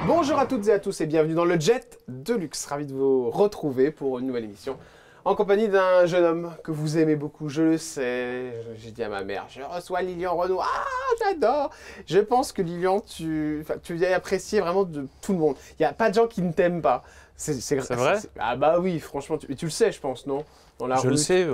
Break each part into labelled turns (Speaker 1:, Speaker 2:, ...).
Speaker 1: Bonjour à toutes et à tous et bienvenue dans le Jet de Luxe. Ravi de vous retrouver pour une nouvelle émission en compagnie d'un jeune homme que vous aimez beaucoup, je le sais. J'ai dit à ma mère, je reçois Lilian Renaud. Ah, j'adore. Je pense que Lilian, tu es apprécié vraiment de tout le monde. Il n'y a pas de gens qui ne t'aiment pas.
Speaker 2: C'est vrai?
Speaker 1: Ah bah oui, franchement, tu le sais, je pense, non? Dans la
Speaker 2: je
Speaker 1: rue.
Speaker 2: le sais.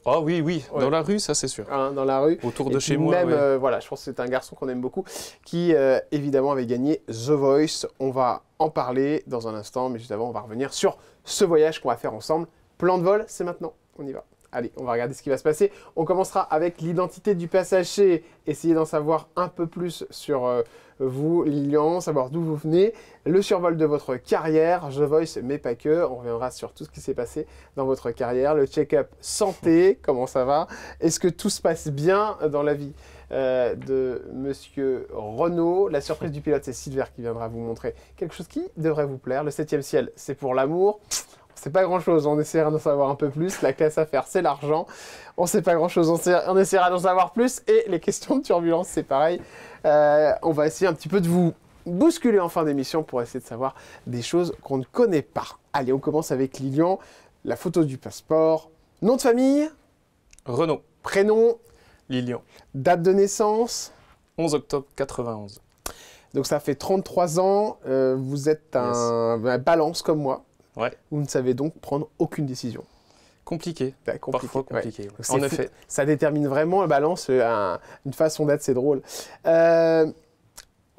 Speaker 2: Ah oui, oui.
Speaker 1: Ouais.
Speaker 2: Dans la rue, ça c'est sûr.
Speaker 1: Hein, dans la rue.
Speaker 2: Autour de
Speaker 1: Et
Speaker 2: chez
Speaker 1: puis
Speaker 2: moi.
Speaker 1: Même,
Speaker 2: ouais.
Speaker 1: voilà, je pense que c'est un garçon qu'on aime beaucoup, qui évidemment avait gagné The Voice. On va en parler dans un instant, mais juste avant, on va revenir sur ce voyage qu'on va faire ensemble. Plan de vol, c'est maintenant. On y va. Allez, on va regarder ce qui va se passer. On commencera avec l'identité du passager, essayer d'en savoir un peu plus sur vous, Lilian, savoir d'où vous venez, le survol de votre carrière, The Voice, mais pas que. On reviendra sur tout ce qui s'est passé dans votre carrière, le check-up santé, comment ça va, est-ce que tout se passe bien dans la vie de Monsieur Renaud. La surprise du pilote, c'est Silver qui viendra vous montrer quelque chose qui devrait vous plaire. Le 7e ciel, c'est pour l'amour. C'est pas grand-chose, on essaiera d'en savoir un peu plus. La classe à faire, c'est l'argent. On sait pas grand-chose, on essaiera d'en savoir plus. Et les questions de turbulence, c'est pareil. On va essayer un petit peu de vous bousculer en fin d'émission pour essayer de savoir des choses qu'on ne connaît pas. Allez, on commence avec Lilian. La photo du passeport. Nom de famille?
Speaker 2: Renaud.
Speaker 1: Prénom?
Speaker 2: Lilian.
Speaker 1: Date de naissance?
Speaker 2: 11 octobre 91.
Speaker 1: Donc ça fait 33 ans. Vous êtes un balance comme moi.
Speaker 2: Ouais.
Speaker 1: Vous ne savez donc prendre aucune décision.
Speaker 2: Compliqué. Parfois compliqué.
Speaker 1: Ouais.
Speaker 2: En effet.
Speaker 1: Ça détermine vraiment la balance, une façon d'être, c'est drôle.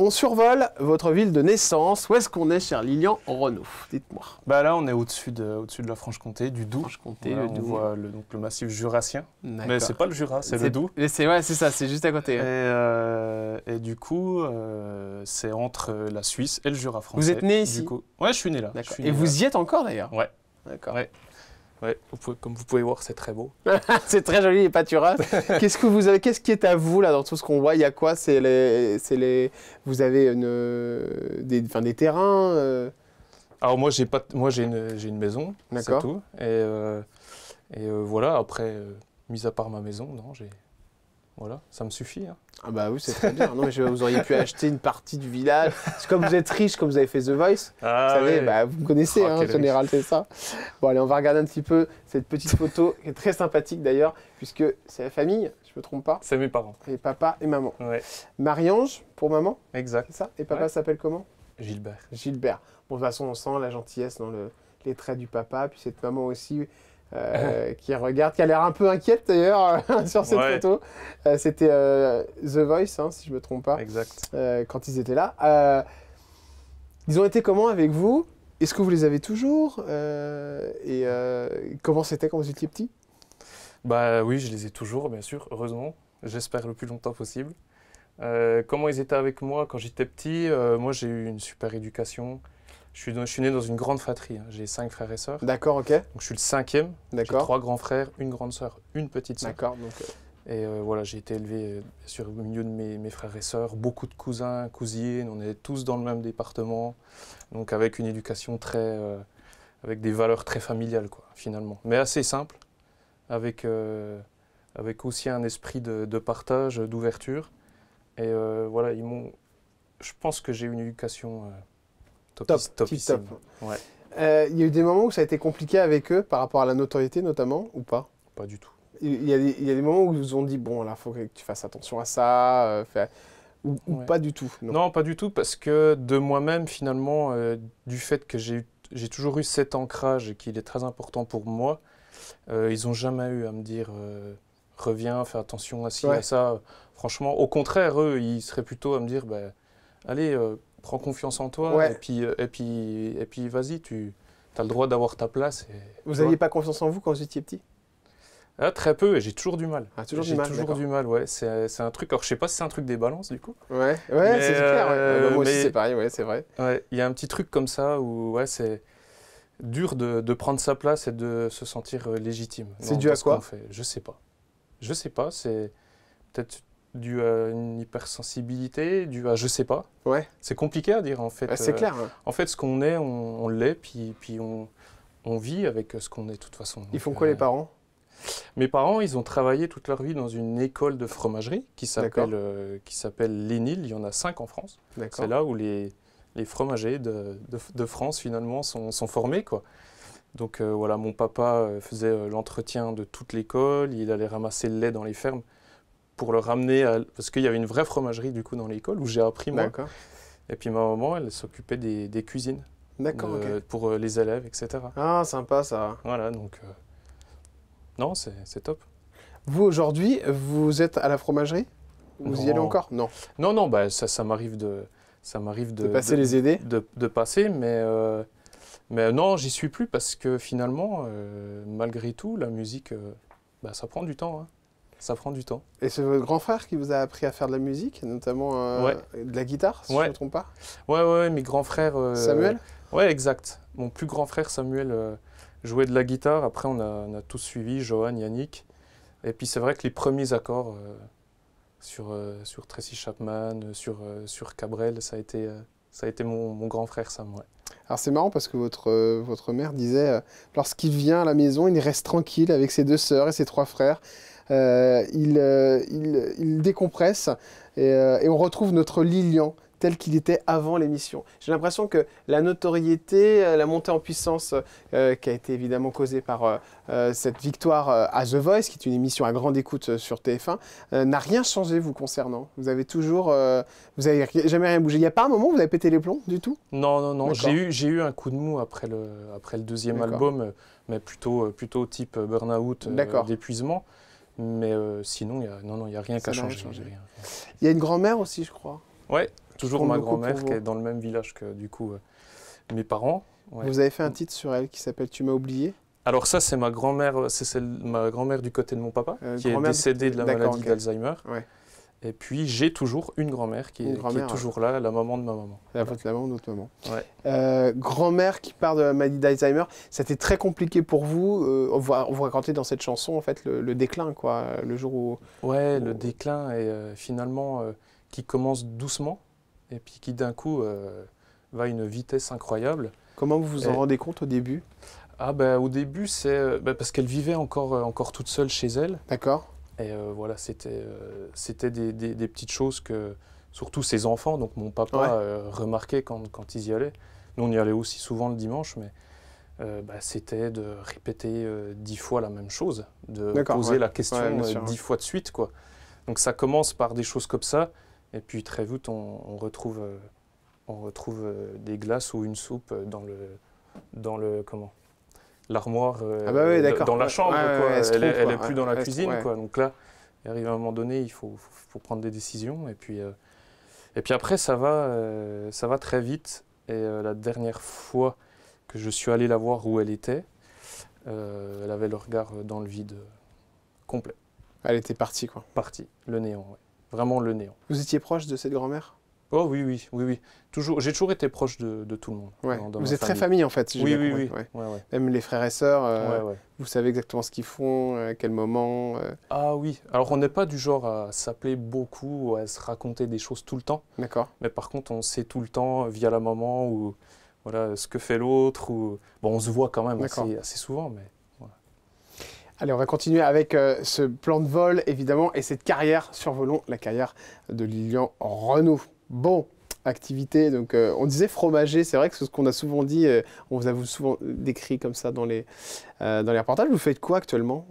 Speaker 1: On survole votre ville de naissance. Où est-ce qu'on est, cher Lilian Renaud? Dites-moi.
Speaker 2: Bah là, on est au-dessus de la Franche-Comté, du Doubs.
Speaker 1: Franche-Comté,
Speaker 2: Voilà,
Speaker 1: le
Speaker 2: on
Speaker 1: Doubs.
Speaker 2: voit le massif jurassien. Mais c'est pas le Jura, c'est le
Speaker 1: C'est
Speaker 2: Doubs.
Speaker 1: c'est ça, c'est juste à côté.
Speaker 2: Et du coup, c'est entre la Suisse et le Jura français.
Speaker 1: Vous êtes né ici?
Speaker 2: Du coup. Ouais, je suis né là.
Speaker 1: D'accord.
Speaker 2: Je suis
Speaker 1: Et
Speaker 2: né
Speaker 1: vous
Speaker 2: là.
Speaker 1: y êtes encore d'ailleurs?
Speaker 2: Ouais.
Speaker 1: D'accord.
Speaker 2: Ouais. Ouais, comme vous pouvez voir, c'est très beau.
Speaker 1: C'est très joli les pâturages. Qu'est-ce que vous avez? Qu'est-ce qui est à vous là dans tout ce qu'on voit? Il y a quoi? Vous avez des terrains
Speaker 2: Alors moi, j'ai une maison, c'est
Speaker 1: D'accord.
Speaker 2: tout. Et voilà, après, mis à part ma maison, non, voilà, ça me suffit. Hein.
Speaker 1: Ah bah oui, c'est très bien. Non, mais vous auriez pu acheter une partie du village. C'est comme vous êtes riche, comme vous avez fait The Voice.
Speaker 2: Ah,
Speaker 1: Vous savez,
Speaker 2: ouais.
Speaker 1: bah, vous me connaissez,
Speaker 2: Oh,
Speaker 1: en
Speaker 2: quel
Speaker 1: général, c'est ça. Bon, allez, on va regarder un petit peu cette petite photo qui est très sympathique d'ailleurs, puisque c'est la famille, je me trompe pas.
Speaker 2: C'est mes parents.
Speaker 1: Et papa et maman.
Speaker 2: Ouais,
Speaker 1: Marie-Ange pour maman,
Speaker 2: exact.
Speaker 1: c'est ça? Et papa
Speaker 2: Ouais.
Speaker 1: s'appelle comment?
Speaker 2: Gilbert.
Speaker 1: Gilbert. Bon, de toute façon, on sent la gentillesse dans les traits du papa, puis cette maman aussi qui regarde, qui a l'air un peu inquiète d'ailleurs sur cette
Speaker 2: Ouais.
Speaker 1: photo. C'était The Voice, hein, si je me trompe pas.
Speaker 2: Exact.
Speaker 1: Quand ils étaient là. Ils ont été comment avec vous? Est-ce que vous les avez toujours? Comment c'était quand vous étiez petit?
Speaker 2: Bah oui, je les ai toujours, bien sûr, heureusement. J'espère le plus longtemps possible. Comment ils étaient avec moi quand j'étais petit? Moi, j'ai eu une super éducation. Je suis né dans une grande fratrie. Hein. J'ai 5 frères et sœurs.
Speaker 1: D'accord, ok.
Speaker 2: Donc je suis le 5e. J'ai
Speaker 1: D'accord.
Speaker 2: 3 grands frères, une grande sœur, une petite sœur.
Speaker 1: D'accord. Donc,
Speaker 2: Et voilà, j'ai été élevé bien sûr au milieu de mes frères et sœurs, beaucoup de cousins, cousines, on est tous dans le même département, donc avec une éducation avec des valeurs très familiales quoi, finalement, mais assez simple, avec aussi un esprit de partage, d'ouverture, et voilà, je pense que j'ai une éducation topissime.
Speaker 1: top.
Speaker 2: Ouais,
Speaker 1: il y a eu des moments où ça a été compliqué avec eux par rapport à la notoriété notamment, ou pas?
Speaker 2: pas du tout.
Speaker 1: Il y a des moments où ils vous ont dit, bon, là, il faut que tu fasses attention à ça, ou
Speaker 2: Ouais.
Speaker 1: pas du tout?
Speaker 2: Non, pas du tout, parce que de moi-même, finalement, du fait que j'ai toujours eu cet ancrage et qu'il est très important pour moi, ils n'ont jamais eu à me dire reviens, fais attention à ci,
Speaker 1: Ouais.
Speaker 2: à ça. Franchement, au contraire, eux, ils seraient plutôt à me dire bah, allez, prends confiance en toi,
Speaker 1: Ouais.
Speaker 2: et puis vas-y, tu as le droit d'avoir ta place.
Speaker 1: Vous
Speaker 2: tu
Speaker 1: n'aviez
Speaker 2: vois.
Speaker 1: pas confiance en vous quand vous étiez petit?
Speaker 2: Ah, très peu, et j'ai toujours du mal.
Speaker 1: Ah, toujours du
Speaker 2: J'ai
Speaker 1: mal,
Speaker 2: toujours
Speaker 1: d'accord.
Speaker 2: du mal, ouais. C'est un truc, alors je sais pas si c'est un truc des balances, du coup.
Speaker 1: Ouais,
Speaker 2: Mais,
Speaker 1: c'est clair. Ouais. Bah, moi aussi,
Speaker 2: mais-
Speaker 1: c'est pareil, ouais, c'est vrai.
Speaker 2: Ouais, il y a un petit truc comme ça où ouais, c'est dur de prendre sa place et de se sentir légitime.
Speaker 1: C'est
Speaker 2: dans
Speaker 1: dû à
Speaker 2: ce
Speaker 1: quoi?
Speaker 2: qu'on fait. Je sais pas. Je sais pas, c'est peut-être dû à une hypersensibilité, dû à je sais pas.
Speaker 1: Ouais,
Speaker 2: C'est compliqué à dire en fait.
Speaker 1: c'est clair. Hein.
Speaker 2: En fait, ce qu'on est, on l'est, puis on vit avec ce qu'on est de toute façon.
Speaker 1: Ils font
Speaker 2: Donc,
Speaker 1: quoi les parents?
Speaker 2: Mes parents, ils ont travaillé toute leur vie dans une école de fromagerie qui s'appelle l'ENIL. Il y en a 5 en France. C'est là où les fromagers de France, finalement, sont formés, quoi. Donc voilà, mon papa faisait l'entretien de toute l'école. Il allait ramasser le lait dans les fermes pour le ramener parce qu'il y avait une vraie fromagerie, du coup, dans l'école où j'ai appris, moi. Et puis ma maman, elle s'occupait des cuisines. Pour les élèves, etc.
Speaker 1: Ah, sympa ça.
Speaker 2: Voilà, donc non, c'est top.
Speaker 1: Vous, aujourd'hui, vous êtes à la fromagerie? Vous y allez encore? Non.
Speaker 2: Non, non, bah, ça m'arrive de
Speaker 1: passer les aider?
Speaker 2: De passer, mais non, j'y suis plus parce que finalement, malgré tout, la musique, bah, ça prend du temps. Hein. Ça prend du temps.
Speaker 1: Et c'est votre grand frère qui vous a appris à faire de la musique, notamment de la guitare, si je ne me trompe pas?
Speaker 2: Ouais, mes grands frères...
Speaker 1: Samuel?
Speaker 2: Ouais, exact. Mon plus grand frère Samuel jouait de la guitare. Après, on a tous suivi, Johan, Yannick. Et puis, c'est vrai que les premiers accords sur Tracy Chapman, sur Cabrel, ça a été mon grand frère Sam. Ouais.
Speaker 1: Alors, c'est marrant parce que votre mère disait, lorsqu'il vient à la maison, il reste tranquille avec ses 2 sœurs et ses 3 frères. Il décompresse et on retrouve notre Lilian tel qu'il était avant l'émission. J'ai l'impression que la notoriété, la montée en puissance qui a été évidemment causée par cette victoire à The Voice, qui est une émission à grande écoute sur TF1, n'a rien changé vous concernant. Vous avez toujours, vous n'avez jamais rien bougé. Il n'y a pas un moment où vous avez pété les plombs du tout?
Speaker 2: Non. J'ai eu un coup de mou après le 2e album, mais plutôt type burn-out, d'épuisement. Mais sinon, il n'y a rien qui a changé.
Speaker 1: Il y a une grand-mère aussi, je crois.
Speaker 2: Ouais. Toujours ma grand-mère qui est dans le même village que du coup mes parents. Ouais.
Speaker 1: Vous avez fait un titre sur elle qui s'appelle Tu m'as oublié?
Speaker 2: Alors ça c'est ma grand-mère, ma grand-mère du côté de mon papa qui est décédée de la maladie d'Alzheimer. Ouais. Et puis j'ai toujours une grand-mère qui est toujours là, la maman de ma maman.
Speaker 1: La maman de notre maman. Ouais. Grand-mère qui part de la maladie d'Alzheimer, c'était très compliqué pour vous. Vous racontez dans cette chanson en fait le déclin, quoi, le jour où.
Speaker 2: Ouais, le déclin et finalement qui commence doucement. Et puis qui d'un coup va à une vitesse incroyable.
Speaker 1: Comment vous vous en rendez compte au début?
Speaker 2: Ah ben au début c'est parce qu'elle vivait encore toute seule chez elle.
Speaker 1: D'accord.
Speaker 2: Et voilà, c'était des petites choses que surtout ses enfants, donc mon papa remarquait quand ils y allaient. Nous on y allait aussi souvent le dimanche, mais c'était de répéter 10 fois la même chose, de poser la question 10 fois de suite, quoi. Donc ça commence par des choses comme ça. Et puis très vite, on retrouve des glaces ou une soupe dans l'armoire, dans la chambre. Elle est plus dans la cuisine. Quoi. Donc là, il arrive à un moment donné, il faut prendre des décisions. Et puis après, ça va très vite. Et la dernière fois que je suis allé la voir où elle était, elle avait le regard dans le vide complet.
Speaker 1: Elle était partie, quoi.
Speaker 2: Partie, le néant, ouais. Vraiment le néant.
Speaker 1: Vous étiez proche de cette grand-mère? Oh
Speaker 2: oui. J'ai toujours été proche de tout le monde.
Speaker 1: Ouais. Vous êtes très famille en fait, si
Speaker 2: oui.
Speaker 1: Ouais. Même les frères et sœurs, vous savez exactement ce qu'ils font, à quel moment.
Speaker 2: Ah oui, alors on n'est pas du genre à s'appeler beaucoup, à se raconter des choses tout le temps.
Speaker 1: D'accord.
Speaker 2: Mais par contre, on sait tout le temps via la maman ou voilà, ce que fait l'autre. Bon, on se voit quand même assez souvent, mais...
Speaker 1: Allez, on va continuer avec ce plan de vol, évidemment, et cette carrière, survolons la carrière de Lilian Renaud. Bon, activité, donc on disait fromager, c'est vrai que c'est ce qu'on a souvent dit, on vous a souvent décrit comme ça dans les reportages. Vous faites quoi actuellement,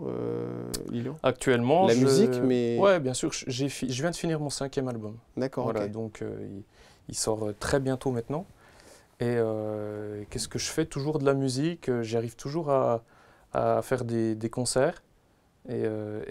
Speaker 1: Lilian?
Speaker 2: Actuellement,
Speaker 1: la musique, mais...
Speaker 2: Ouais, bien sûr, je viens de finir mon 5e album.
Speaker 1: D'accord,
Speaker 2: voilà, donc il sort très bientôt maintenant. Et qu'est-ce que je fais? Toujours de la musique, j'arrive toujours à faire des concerts et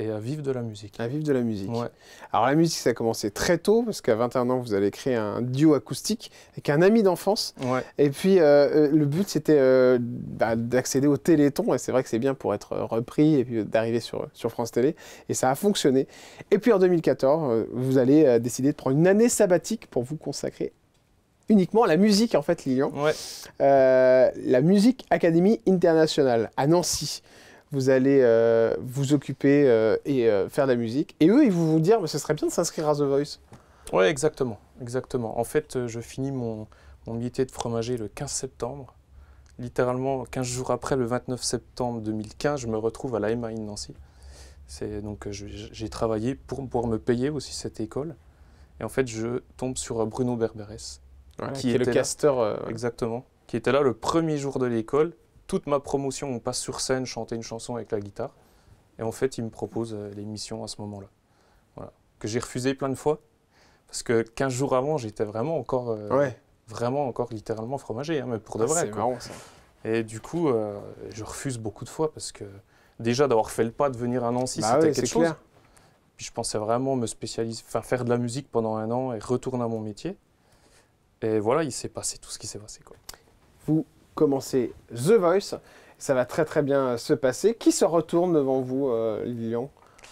Speaker 2: à vivre de la musique.
Speaker 1: À vivre de la musique.
Speaker 2: Ouais.
Speaker 1: Alors la musique, ça a commencé très tôt, parce qu'à 21 ans, vous allez créer un duo acoustique avec un ami d'enfance.
Speaker 2: Ouais.
Speaker 1: Et puis, le but, c'était d'accéder au Téléthon, et c'est vrai que c'est bien pour être repris, et puis d'arriver sur France Télé, et ça a fonctionné. Et puis en 2014, vous allez décider de prendre une année sabbatique pour vous consacrer uniquement à la musique, en fait, Lilian.
Speaker 2: Ouais.
Speaker 1: La Music Academy International à Nancy. Vous allez vous occuper et faire de la musique. Et eux, ils vont vous dire, ce serait bien de s'inscrire à The Voice.
Speaker 2: Oui, exactement. En fait, je finis mon métier de fromager le 15 septembre. Littéralement, 15 jours après, le 29 septembre 2015, je me retrouve à la MAI de Nancy. Donc j'ai travaillé pour pouvoir me payer aussi cette école. Et en fait, je tombe sur Bruno Berberès,
Speaker 1: Voilà,
Speaker 2: qui
Speaker 1: qui est le
Speaker 2: était là.
Speaker 1: casteur.
Speaker 2: Exactement. Qui était là le premier jour de l'école. Toute ma promotion, on passe sur scène, chanter une chanson avec la guitare. Et en fait, il me propose l'émission à ce moment-là. Voilà. Que j'ai refusé plein de fois. Parce que 15 jours avant, j'étais vraiment encore littéralement fromager, hein, mais pour de vrai.
Speaker 1: C'est marrant ça.
Speaker 2: Et du coup, je refuse beaucoup de fois parce que déjà d'avoir fait le pas de venir à Nancy,
Speaker 1: Bah
Speaker 2: c'était
Speaker 1: oui,
Speaker 2: quelque
Speaker 1: c'est
Speaker 2: chose.
Speaker 1: clair.
Speaker 2: Puis je pensais vraiment me spécialiser, enfin faire de la musique pendant 1 an et retourner à mon métier. Et voilà, il s'est passé tout ce qui s'est passé, quoi.
Speaker 1: Vous commencez The Voice, ça va très très bien se passer. Qui se retourne devant vous, Lilian,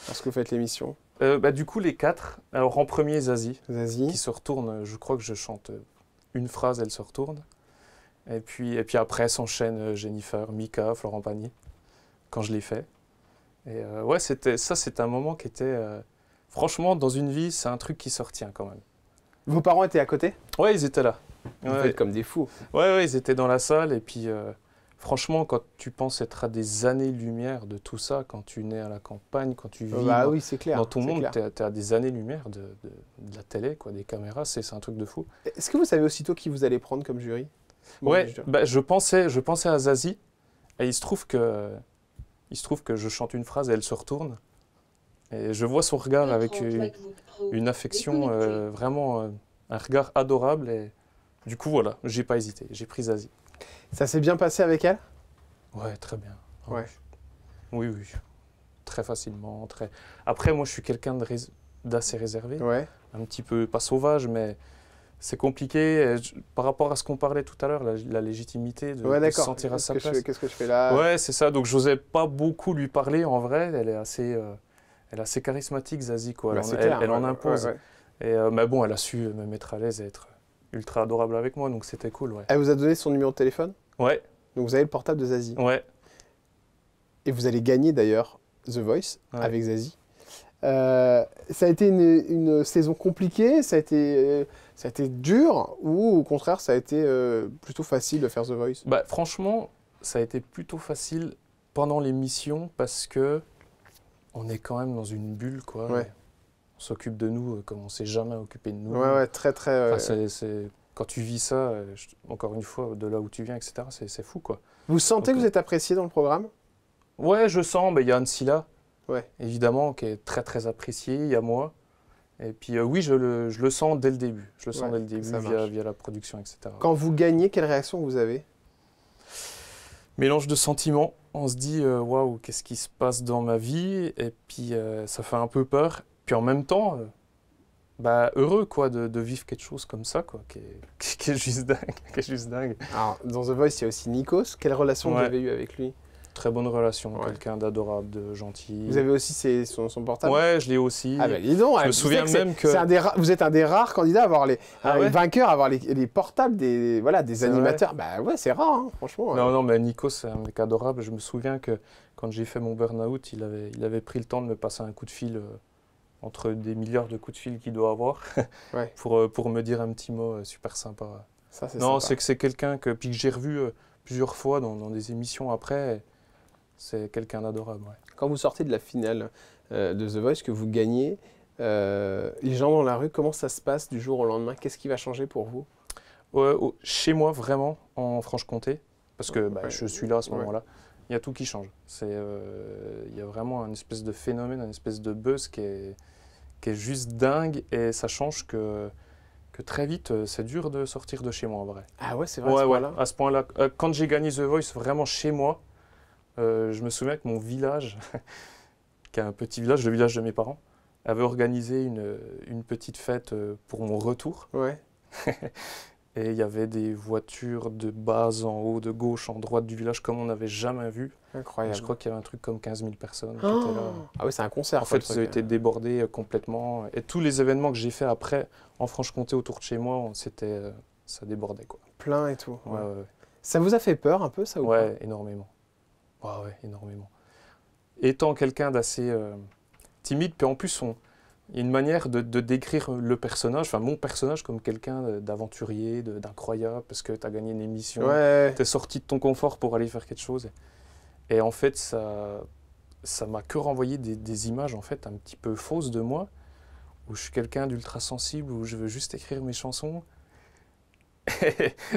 Speaker 1: lorsque vous faites l'émission?
Speaker 2: Du coup, les 4. Alors en premier, Zazie, qui
Speaker 1: Zazie.
Speaker 2: se retourne. Je crois que je chante une phrase, elle se retourne. Et puis après s'enchaînent Jennifer, Mika, Florent Pagny, quand je l'ai fait. Et ouais, c'était un moment qui était... franchement, dans une vie, c'est un truc qui se retient quand même.
Speaker 1: Vos parents étaient à côté?
Speaker 2: Ouais, ils étaient là.
Speaker 1: Vous
Speaker 2: Ouais,
Speaker 1: faites comme des fous.
Speaker 2: ouais, ils étaient dans la salle. Et puis, franchement, quand tu penses être à des années-lumière de tout ça, quand tu nais à la campagne, quand tu vis
Speaker 1: Bah oui, c'est clair.
Speaker 2: dans ton
Speaker 1: c'est
Speaker 2: monde,
Speaker 1: clair.
Speaker 2: tu es à des années-lumière de la télé, quoi, des caméras, c'est un truc de fou.
Speaker 1: Est-ce que vous savez aussitôt qui vous allez prendre comme jury?
Speaker 2: Ouais, je pensais à Zazie, et il se trouve que je chante une phrase et elle se retourne. Et je vois son regard avec une affection, vraiment un regard adorable. Et du coup, voilà, j'ai pas hésité, j'ai pris Zazie.
Speaker 1: Ça s'est bien passé avec elle?
Speaker 2: Ouais, très bien.
Speaker 1: Ouais.
Speaker 2: Oui, très facilement. Après, moi, je suis quelqu'un d'assez réservé,
Speaker 1: Ouais.
Speaker 2: un petit peu, pas sauvage, mais c'est compliqué. Par rapport à ce qu'on parlait tout à l'heure, la légitimité de se
Speaker 1: D'accord.
Speaker 2: sentir à sa place.
Speaker 1: Qu'est-ce que je fais là?
Speaker 2: Ouais, c'est ça. Donc, j'osais pas beaucoup lui parler. En vrai, elle est assez charismatique, Zazie, quoi.
Speaker 1: Bah,
Speaker 2: Elle,
Speaker 1: c'est clair,
Speaker 2: elle en
Speaker 1: ouais,
Speaker 2: impose.
Speaker 1: ouais.
Speaker 2: Mais bon, elle a su me mettre à l'aise et être ultra adorable avec moi, donc c'était cool, ouais.
Speaker 1: Elle vous a donné son numéro de téléphone?
Speaker 2: Ouais,
Speaker 1: Donc vous avez le portable de Zazie.
Speaker 2: ouais.
Speaker 1: Et vous allez gagner d'ailleurs The Voice
Speaker 2: Ouais.
Speaker 1: avec Zazie. Ça a été une saison compliquée, ça a été dur, ou au contraire ça a été plutôt facile de faire The Voice?
Speaker 2: Bah, franchement, ça a été plutôt facile pendant l'émission parce que on est quand même dans une bulle, quoi.
Speaker 1: Ouais.
Speaker 2: On s'occupe de nous comme on s'est jamais occupé de nous.
Speaker 1: Ouais, très très...
Speaker 2: Enfin, quand tu vis ça, encore une fois, de là où tu viens, etc., c'est fou, quoi.
Speaker 1: Vous sentez que vous êtes apprécié dans le programme?
Speaker 2: Ouais, je sens, il y a Ancilla,
Speaker 1: Ouais.
Speaker 2: évidemment, qui est très très apprécié, il y a moi. Et puis oui, je le sens dès le début. Je le sens
Speaker 1: Ouais,
Speaker 2: dès le début
Speaker 1: ça marche.
Speaker 2: via la production, etc.
Speaker 1: Quand vous gagnez, quelle réaction vous avez?
Speaker 2: Mélange de sentiments. On se dit, waouh, qu'est-ce qui se passe dans ma vie? Et puis ça fait un peu peur. Puis en même temps, heureux, quoi, de vivre quelque chose comme ça, quoi, qui est juste dingue. Qui est juste dingue.
Speaker 1: Alors, dans The Voice, il y a aussi Nikos. Quelle relation vous
Speaker 2: Ouais.
Speaker 1: avez eue avec lui?
Speaker 2: Très bonne relation,
Speaker 1: Ouais.
Speaker 2: quelqu'un d'adorable, de gentil.
Speaker 1: Vous avez aussi son portable?
Speaker 2: Ouais, je l'ai aussi.
Speaker 1: Ah ben dis donc,
Speaker 2: Je me
Speaker 1: tu
Speaker 2: souviens
Speaker 1: sais que
Speaker 2: même que...
Speaker 1: vous êtes un des rares candidats à avoir les
Speaker 2: ouais
Speaker 1: vainqueurs, à avoir les portables des
Speaker 2: C'est
Speaker 1: animateurs. Bah ouais, c'est rare, hein, franchement.
Speaker 2: Non, mais Nico, c'est un mec adorable. Je me souviens que quand j'ai fait mon burn-out, il avait pris le temps de me passer un coup de fil, entre des milliards de coups de fil qu'il doit avoir,
Speaker 1: Ouais.
Speaker 2: pour me dire un petit mot super sympa.
Speaker 1: Ça, c'est
Speaker 2: Non,
Speaker 1: sympa.
Speaker 2: c'est que c'est quelqu'un puis que j'ai revu plusieurs fois dans des émissions après. C'est quelqu'un d'adorable, ouais.
Speaker 1: Quand vous sortez de la finale de The Voice, que vous gagnez, les gens dans la rue, comment ça se passe du jour au lendemain? Qu'est-ce qui va changer pour vous?
Speaker 2: Chez moi, vraiment, en Franche-Comté, parce que
Speaker 1: Ouais.
Speaker 2: je suis là à ce
Speaker 1: Ouais.
Speaker 2: moment-là, il y a tout qui change. Il y a vraiment un espèce de phénomène, un espèce de buzz qui est juste dingue, et ça change que très vite, c'est dur de sortir de chez moi, en vrai.
Speaker 1: Ah ouais, c'est vrai, à ce point-là.
Speaker 2: à ce point-là. Quand j'ai gagné The Voice, vraiment chez moi, je me souviens que mon village, qui est un petit village, le village de mes parents, avait organisé une petite fête pour mon retour.
Speaker 1: Ouais.
Speaker 2: Et il y avait des voitures de bas en haut, de gauche, en droite du village, comme on n'avait jamais vu. Et
Speaker 1: Incroyable.
Speaker 2: je crois qu'il y avait un truc comme 15 000 personnes qui
Speaker 1: Oh
Speaker 2: étaient là.
Speaker 1: Ah ouais, c'est un concert.
Speaker 2: En
Speaker 1: quoi,
Speaker 2: fait,
Speaker 1: le
Speaker 2: ils ont
Speaker 1: truc.
Speaker 2: été débordés complètement. Et tous les événements que j'ai fait après, en Franche-Comté, autour de chez moi, ça débordait, quoi.
Speaker 1: Plein et tout.
Speaker 2: Ouais,
Speaker 1: Ouais.
Speaker 2: ouais,
Speaker 1: Ça vous a fait peur un peu, ça, ou
Speaker 2: ouais, énormément. Ouais, énormément. Étant quelqu'un d'assez timide, puis en plus, il y a une manière de décrire le personnage, enfin mon personnage, comme quelqu'un d'aventurier, d'incroyable, parce que tu as gagné une émission,
Speaker 1: pas? Ouais.
Speaker 2: tu es sorti de ton confort pour aller faire quelque chose. Et en fait, ça m'a que renvoyé des images en fait un petit peu fausses de moi, où je suis quelqu'un d'ultra sensible, où je veux juste écrire mes chansons.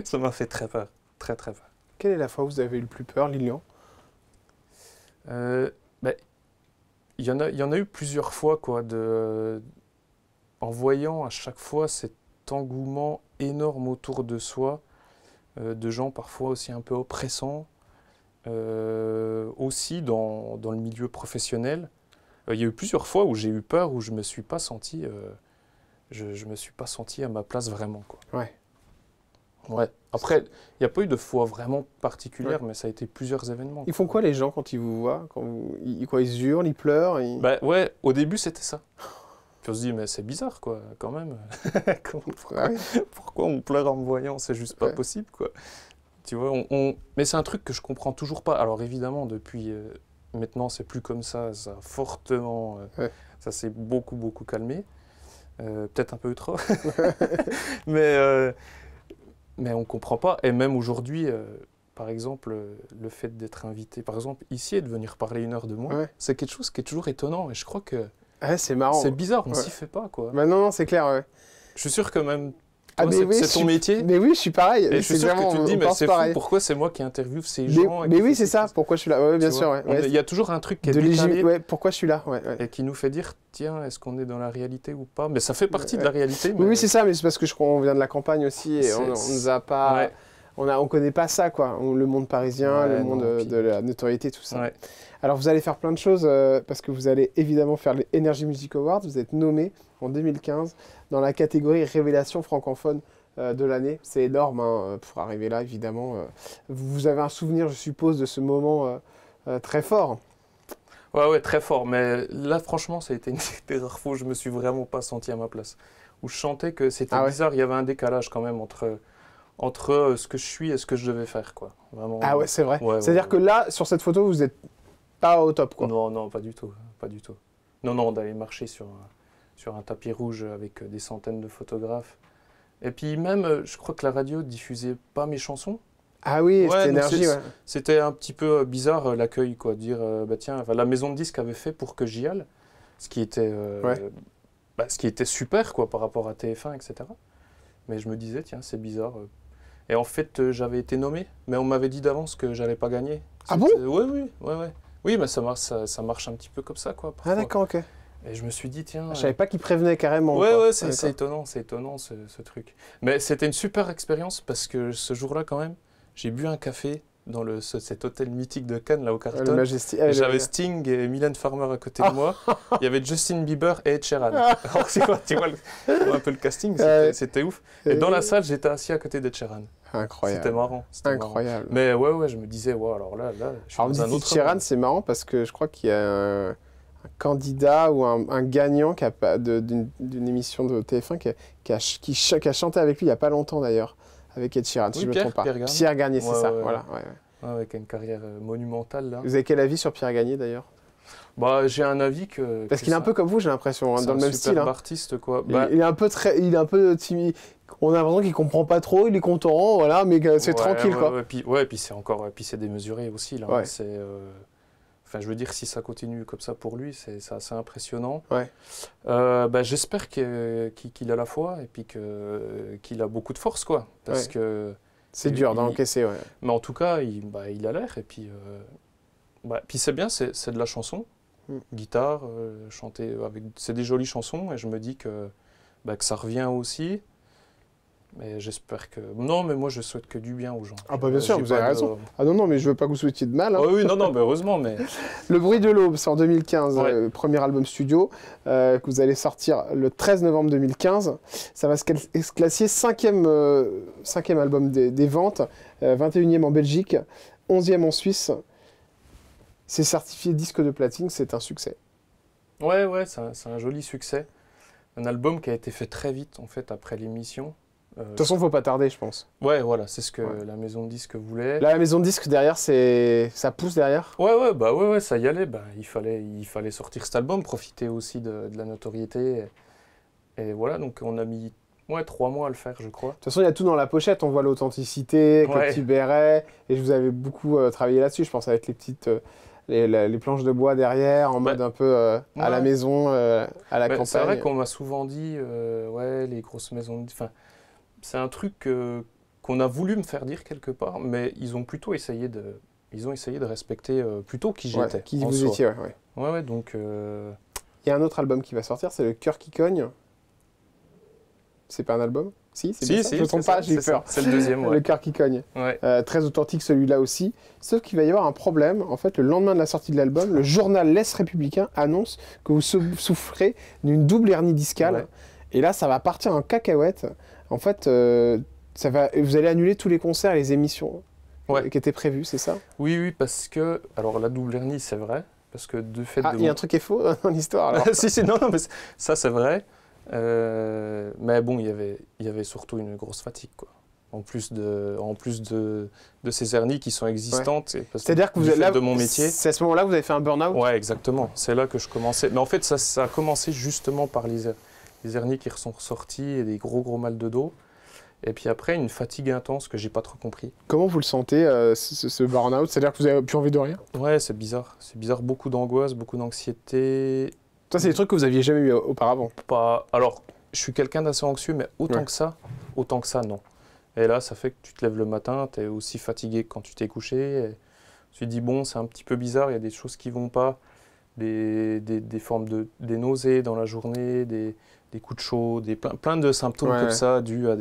Speaker 2: Ça m'a fait très peur, très très peur.
Speaker 1: Quelle est la fois où vous avez eu le plus peur, Lilian?
Speaker 2: Ben, il y en a eu plusieurs fois, quoi, en voyant à chaque fois cet engouement énorme autour de soi, de gens parfois aussi un peu oppressants, aussi dans le milieu professionnel. Il y a eu plusieurs fois où j'ai eu peur, où je me suis pas senti, je me suis pas senti à ma place vraiment, quoi.
Speaker 1: Ouais.
Speaker 2: Ouais. Après, il n'y a pas eu de fois vraiment particulière, mais ça a été plusieurs événements.
Speaker 1: Ils font quoi les gens quand ils vous voient quoi, ils hurlent, ils pleurent
Speaker 2: Bah ouais, au début c'était ça. Puis on se dit, mais c'est bizarre quoi, quand même. Pourquoi on pleure en me voyant? C'est juste pas possible quoi. Tu vois, mais c'est un truc que je comprends toujours pas. Alors évidemment, depuis maintenant c'est plus comme ça, ça a fortement, ça s'est beaucoup calmé. Peut-être un peu trop. Mais on ne comprend pas. Et même aujourd'hui, par exemple, le fait d'être invité, par exemple, ici et de venir parler 1 heure de moi, c'est quelque chose qui est toujours étonnant. Et je crois que
Speaker 1: c'est marrant.
Speaker 2: C'est bizarre, on s'y fait pas, quoi.
Speaker 1: Bah non, c'est clair, ouais.
Speaker 2: Je suis sûr que même toi, c'est ton métier.
Speaker 1: Mais oui, je suis pareil.
Speaker 2: Et je suis sûr que tu te dis, mais c'est fou, pourquoi c'est moi qui interviewe ces gens?
Speaker 1: Mais oui, c'est ça, pourquoi je suis là. Ouais, bien sûr.
Speaker 2: Il y a toujours un truc qui est décalé.
Speaker 1: Pourquoi je suis là,
Speaker 2: et qui nous fait dire, tiens, est-ce qu'on est dans la réalité ou pas? Mais ça fait partie de la réalité.
Speaker 1: Oui, c'est ça, mais c'est parce que on vient de la campagne aussi et on nous a pas... On connaît pas ça, quoi. Le monde parisien, le monde de la notoriété, tout ça. Alors, vous allez faire plein de choses parce que vous allez évidemment faire les Energy Music Awards. Vous êtes nommé en 2015 dans la catégorie Révélation francophone de l'année. C'est énorme pour arriver là, évidemment. Vous avez un souvenir, je suppose, de ce moment très fort.
Speaker 2: Ouais, très fort. Mais là, franchement, ça a été une des rares fois où je me suis vraiment pas senti à ma place. Où je chantais que c'était bizarre. Il y avait un décalage quand même entre ce que je suis et ce que je devais faire, quoi. Vraiment.
Speaker 1: Ah ouais, c'est vrai. C'est-à-dire que là, sur cette photo, vous n'êtes pas au top, quoi.
Speaker 2: Non, pas du tout. Non, d'aller marcher sur un tapis rouge avec des centaines de photographes. Et puis même, je crois que la radio diffusait pas mes chansons.
Speaker 1: Ah oui, c'était Énergie,
Speaker 2: C'était un petit peu bizarre l'accueil, quoi. Dire, tiens, la maison de disques avait fait pour que j'y aille, ce qui était super, quoi, par rapport à TF1, etc. Mais je me disais, tiens, c'est bizarre. Et en fait, j'avais été nommé, mais on m'avait dit d'avance que j'allais pas gagner.
Speaker 1: Ah bon?
Speaker 2: Oui. Oui, mais ça marche un petit peu comme ça, quoi. Parfois.
Speaker 1: Ah d'accord, ok.
Speaker 2: Et je me suis dit, tiens...
Speaker 1: Je savais pas qu'ils prévenaient carrément.
Speaker 2: Ouais, c'est étonnant ce truc. Mais c'était une super expérience parce que ce jour-là, quand même, j'ai bu un café dans cet hôtel mythique de Cannes, là, au Carlton. J'avais Sting et Mylène Farmer à côté de moi. Il y avait Justin Bieber et Ed Sheeran. Alors, tu vois un peu le casting, c'était ouf. Et dans la salle, j'étais assis à côté d'Ed Sheeran.
Speaker 1: Incroyable.
Speaker 2: C'était marrant.
Speaker 1: Incroyable.
Speaker 2: Mais ouais, je me disais, alors là, je suis dans un autre...
Speaker 1: Sheeran, c'est marrant parce que je crois qu'il y a un candidat ou un gagnant d'une émission de TF1 qui a chanté avec lui il n'y a pas longtemps d'ailleurs, avec Ed Sheeran, si je ne me trompe pas. Pierre Gagné, c'est ça. Voilà.
Speaker 2: Avec une carrière monumentale. Là.
Speaker 1: Vous avez quel avis sur Pierre Gagné d'ailleurs?
Speaker 2: J'ai un avis que...
Speaker 1: Parce qu'il est un peu comme vous, j'ai l'impression, dans le même style.
Speaker 2: C'est un artiste, quoi.
Speaker 1: Il est un peu timide. On a l'impression qu'il comprend pas trop, il est content, voilà, mais c'est tranquille, quoi.
Speaker 2: Puis c'est démesuré aussi, là. Enfin, je veux dire, si ça continue comme ça pour lui, c'est assez impressionnant. J'espère qu'il a la foi et puis qu'il a beaucoup de force, quoi. Parce que...
Speaker 1: C'est dur d'encaisser,
Speaker 2: Mais en tout cas, il a l'air. Et puis, puis c'est bien, c'est de la chanson. Guitare, chanter avec... C'est des jolies chansons et je me dis que ça revient aussi. Mais j'espère que... Non, mais moi, je souhaite que du bien aux gens.
Speaker 1: Ah bien sûr, vous avez raison. Ah non, mais je veux pas que vous souhaitiez de mal. Hein.
Speaker 2: Oui, non, mais heureusement, mais...
Speaker 1: Le Bruit de l'Aube, c'est en 2015, premier album studio, que vous allez sortir le 13 novembre 2015. Ça va se classer 5e album des ventes, 21e en Belgique, 11e en Suisse. C'est certifié disque de platine, c'est un succès.
Speaker 2: Ouais, c'est un joli succès. Un album qui a été fait très vite, en fait, après l'émission.
Speaker 1: De toute façon, il ne faut pas tarder, je pense.
Speaker 2: Ouais, voilà, c'est ce que la maison de disques voulait.
Speaker 1: Là, la maison de disques, derrière, ça pousse derrière.
Speaker 2: Ouais, ça y allait. Il fallait sortir cet album, profiter aussi de la notoriété. Et voilà, donc on a mis 3 mois à le faire, je crois.
Speaker 1: De toute façon, il y a tout dans la pochette. On voit l'authenticité, avec le petit béret. Et je vous avais beaucoup travaillé là-dessus, je pense, avec les petites les planches de bois derrière, en mode un peu à la maison, à la campagne.
Speaker 2: C'est vrai qu'on m'a souvent dit, ouais, les grosses maisons. Enfin, c'est un truc qu'on a voulu me faire dire quelque part, mais ils ont plutôt essayé de respecter plutôt qui j'étais.
Speaker 1: Qui vous étiez, ouais.
Speaker 2: Ouais, donc.
Speaker 1: Il y a un autre album qui va sortir, c'est Le Cœur qui cogne. C'est pas un album? Si, c'est bien ça. Je ne me trompe pas, j'ai eu peur.
Speaker 2: C'est le deuxième, ouais.
Speaker 1: Le Cœur qui cogne.
Speaker 2: Ouais.
Speaker 1: Très authentique celui-là aussi. Sauf qu'il va y avoir un problème. En fait, le lendemain de la sortie de l'album, le journal L'Est républicain annonce que vous souffrez d'une double hernie discale.
Speaker 2: Ouais.
Speaker 1: Et là, ça va partir en cacahuète. En fait, vous allez annuler tous les concerts et les émissions qui étaient prévues, c'est ça?
Speaker 2: Oui, parce que... Alors, la double hernie, c'est vrai. Parce que de fait
Speaker 1: il y a un truc qui est faux dans l'histoire, alors.
Speaker 2: Si, non, mais ça, c'est vrai. Mais bon, il y avait surtout une grosse fatigue, quoi. En plus de ces hernies qui sont existantes.
Speaker 1: Ouais. C'est-à-dire que vous êtes là,
Speaker 2: de mon métier.
Speaker 1: C'est à ce moment-là que vous avez fait un burn-out?
Speaker 2: Ouais, exactement. C'est là que je commençais. Mais en fait, ça a commencé justement par les hernies qui sont ressorties et des gros mal de dos. Et puis après, une fatigue intense que j'ai pas trop compris.
Speaker 1: Comment vous le sentez, ce burn-out? C'est-à-dire que vous avez plus envie de rien?
Speaker 2: Ouais, c'est bizarre. C'est bizarre. Beaucoup d'angoisse, beaucoup d'anxiété.
Speaker 1: Ça, c'est des trucs que vous aviez jamais eu auparavant?
Speaker 2: Pas. Alors, je suis quelqu'un d'assez anxieux, mais autant que ça, non. Et là, ça fait que tu te lèves le matin, tu es aussi fatigué que quand tu t'es couché. Et tu te dis, bon, c'est un petit peu bizarre, il y a des choses qui vont pas, des formes des nausées dans la journée, des coups de chaud, plein de symptômes comme ça, dus à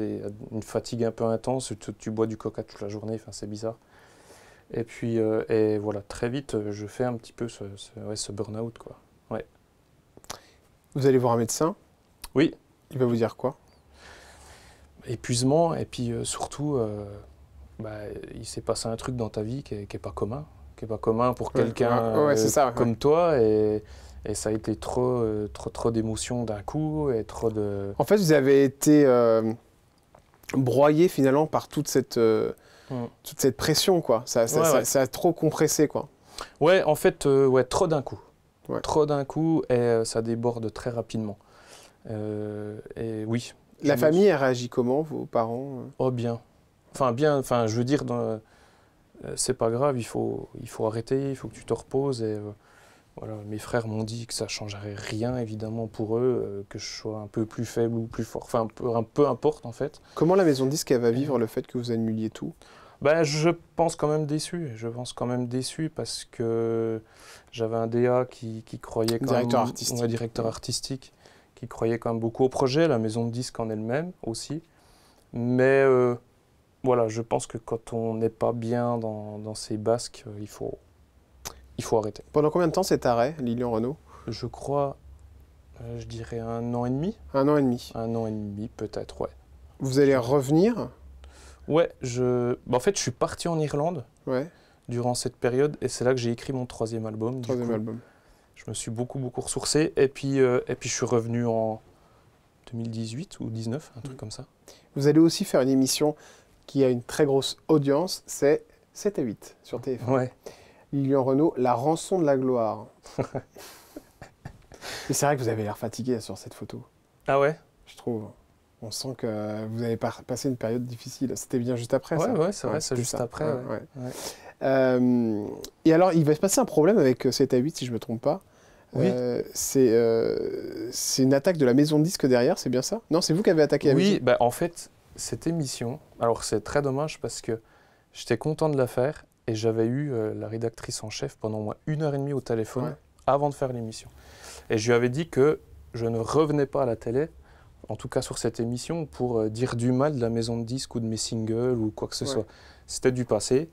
Speaker 2: une fatigue un peu intense. Tu bois du coca toute la journée, enfin, c'est bizarre. Et puis, et voilà, très vite, je fais un petit peu ce burn-out, quoi. Ouais.
Speaker 1: Vous allez voir un médecin?
Speaker 2: Oui.
Speaker 1: Il va vous dire quoi?
Speaker 2: Épuisement, et puis surtout, il s'est passé un truc dans ta vie qui est pas commun. Qui est pas commun pour quelqu'un comme toi, et ça a été trop d'émotions d'un coup, et trop de...
Speaker 1: En fait, vous avez été broyé finalement par toute cette pression, quoi. Ça a trop compressé, quoi.
Speaker 2: Ouais, en fait, trop d'un coup. Ouais. Trop d'un coup, et ça déborde très rapidement. Et oui.
Speaker 1: La famille, elle réagit comment, vos parents?
Speaker 2: Oh, bien. Enfin, je veux dire, c'est pas grave, il faut arrêter, il faut que tu te reposes. Et voilà, mes frères m'ont dit que ça changerait rien, évidemment, pour eux, que je sois un peu plus faible ou plus fort. Enfin, peu importe, en fait.
Speaker 1: Comment la maison de disque, elle va vivre le fait que vous annuliez tout?
Speaker 2: Je pense quand même déçu. Je pense quand même déçu parce que j'avais un DA qui croyait quand
Speaker 1: directeur
Speaker 2: même...
Speaker 1: artistique.
Speaker 2: Ouais, directeur artistique, qui croyait quand même beaucoup au projet, la maison de disque en elle-même aussi. Mais voilà, je pense que quand on n'est pas bien dans ses basques, il faut arrêter.
Speaker 1: Pendant combien de temps cet arrêt, Lilian Renaud?
Speaker 2: Je crois, je dirais 1 an et demi.
Speaker 1: 1 an et demi?
Speaker 2: 1 an et demi, peut-être, ouais.
Speaker 1: Vous allez revenir?
Speaker 2: Ouais, en fait, je suis parti en Irlande durant cette période, et c'est là que j'ai écrit mon 3e album.
Speaker 1: Album.
Speaker 2: Je me suis beaucoup ressourcé, et puis je suis revenu en 2018 ou 2019, un truc comme ça.
Speaker 1: Vous allez aussi faire une émission qui a une très grosse audience, c'est 7 à 8 sur TF1.
Speaker 2: Ouais.
Speaker 1: Lilian Renaud, La rançon de la gloire. Et c'est vrai que vous avez l'air fatigué sur cette photo.
Speaker 2: Ah ouais?
Speaker 1: Je trouve. On sent que vous avez passé une période difficile. C'était bien juste après, ça?
Speaker 2: Ouais, c'est vrai, c'est juste après.
Speaker 1: Et alors, il va se passer un problème avec 7 à 8, si je ne me trompe pas.
Speaker 2: Oui.
Speaker 1: C'est une attaque de la maison de disque derrière, c'est bien ça? Non, c'est vous qui avez attaqué la maison?
Speaker 2: Oui, en fait, cette émission, alors c'est très dommage parce que j'étais content de la faire, et j'avais eu la rédactrice en chef pendant moi 1h30 au téléphone avant de faire l'émission. Et je lui avais dit que je ne revenais pas à la télé, en tout cas sur cette émission, pour dire du mal de la maison de disques ou de mes singles ou quoi que ce soit. C'était du passé,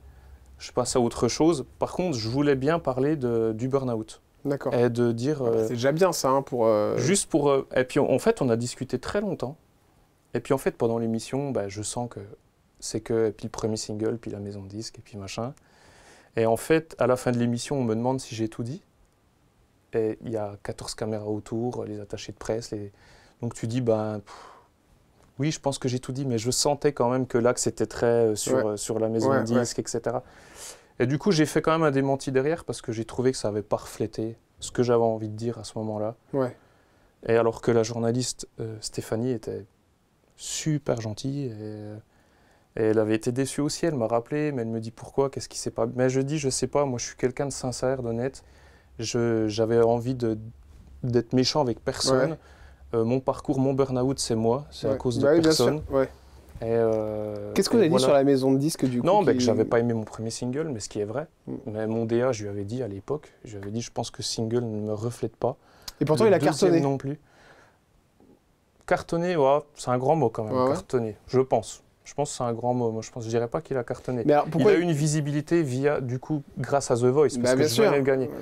Speaker 2: je passe à autre chose. Par contre, je voulais bien parler du burn-out.
Speaker 1: D'accord.
Speaker 2: Et de dire...
Speaker 1: c'est déjà bien ça, hein, pour...
Speaker 2: Juste pour... et puis en fait, on a discuté très longtemps. Et puis en fait, pendant l'émission, je sens que c'est que... Et puis le premier single, puis la maison de disques, et puis machin. Et en fait, à la fin de l'émission, on me demande si j'ai tout dit. Et il y a 14 caméras autour, les attachés de presse, donc tu dis, oui, je pense que j'ai tout dit, mais je sentais quand même que l'axe était très sur la maison de disque, etc. Et du coup, j'ai fait quand même un démenti derrière parce que j'ai trouvé que ça n'avait pas reflété ce que j'avais envie de dire à ce moment-là.
Speaker 1: Ouais.
Speaker 2: Et alors que la journaliste Stéphanie était super gentille Et elle avait été déçue aussi, elle m'a rappelé, mais elle me dit pourquoi, qu'est-ce qui s'est pas... Mais je dis, je sais pas, moi je suis quelqu'un de sincère, d'honnête. J'avais envie d'être méchant avec personne.
Speaker 1: Ouais.
Speaker 2: Mon parcours, mon burn-out, c'est moi, c'est à
Speaker 1: Ouais.
Speaker 2: cause de
Speaker 1: Bah oui, bien
Speaker 2: personne.
Speaker 1: sûr. Ouais.
Speaker 2: Et,
Speaker 1: Qu'est-ce que vous avez dit
Speaker 2: voilà.
Speaker 1: sur la maison de disques du coup
Speaker 2: Non, que j'avais pas aimé mon premier single, mais ce qui est vrai.
Speaker 1: Mm.
Speaker 2: Mais mon DA, je lui avais dit à l'époque, je lui avais dit, je pense que ce single ne me reflète pas.
Speaker 1: Et pourtant,
Speaker 2: Le
Speaker 1: il a
Speaker 2: deuxième
Speaker 1: cartonné.
Speaker 2: non plus. Cartonné, ouais, c'est un grand mot quand même,
Speaker 1: Ouais, ouais.
Speaker 2: cartonné, je pense. Je pense que c'est un grand mot. Moi, je dirais pas qu'il a cartonné.
Speaker 1: Mais alors, pourquoi
Speaker 2: Il a eu une visibilité du coup, grâce à The Voice, parce
Speaker 1: Bah,
Speaker 2: que
Speaker 1: bien
Speaker 2: je
Speaker 1: sûr.
Speaker 2: venais de gagner.
Speaker 1: Ouais.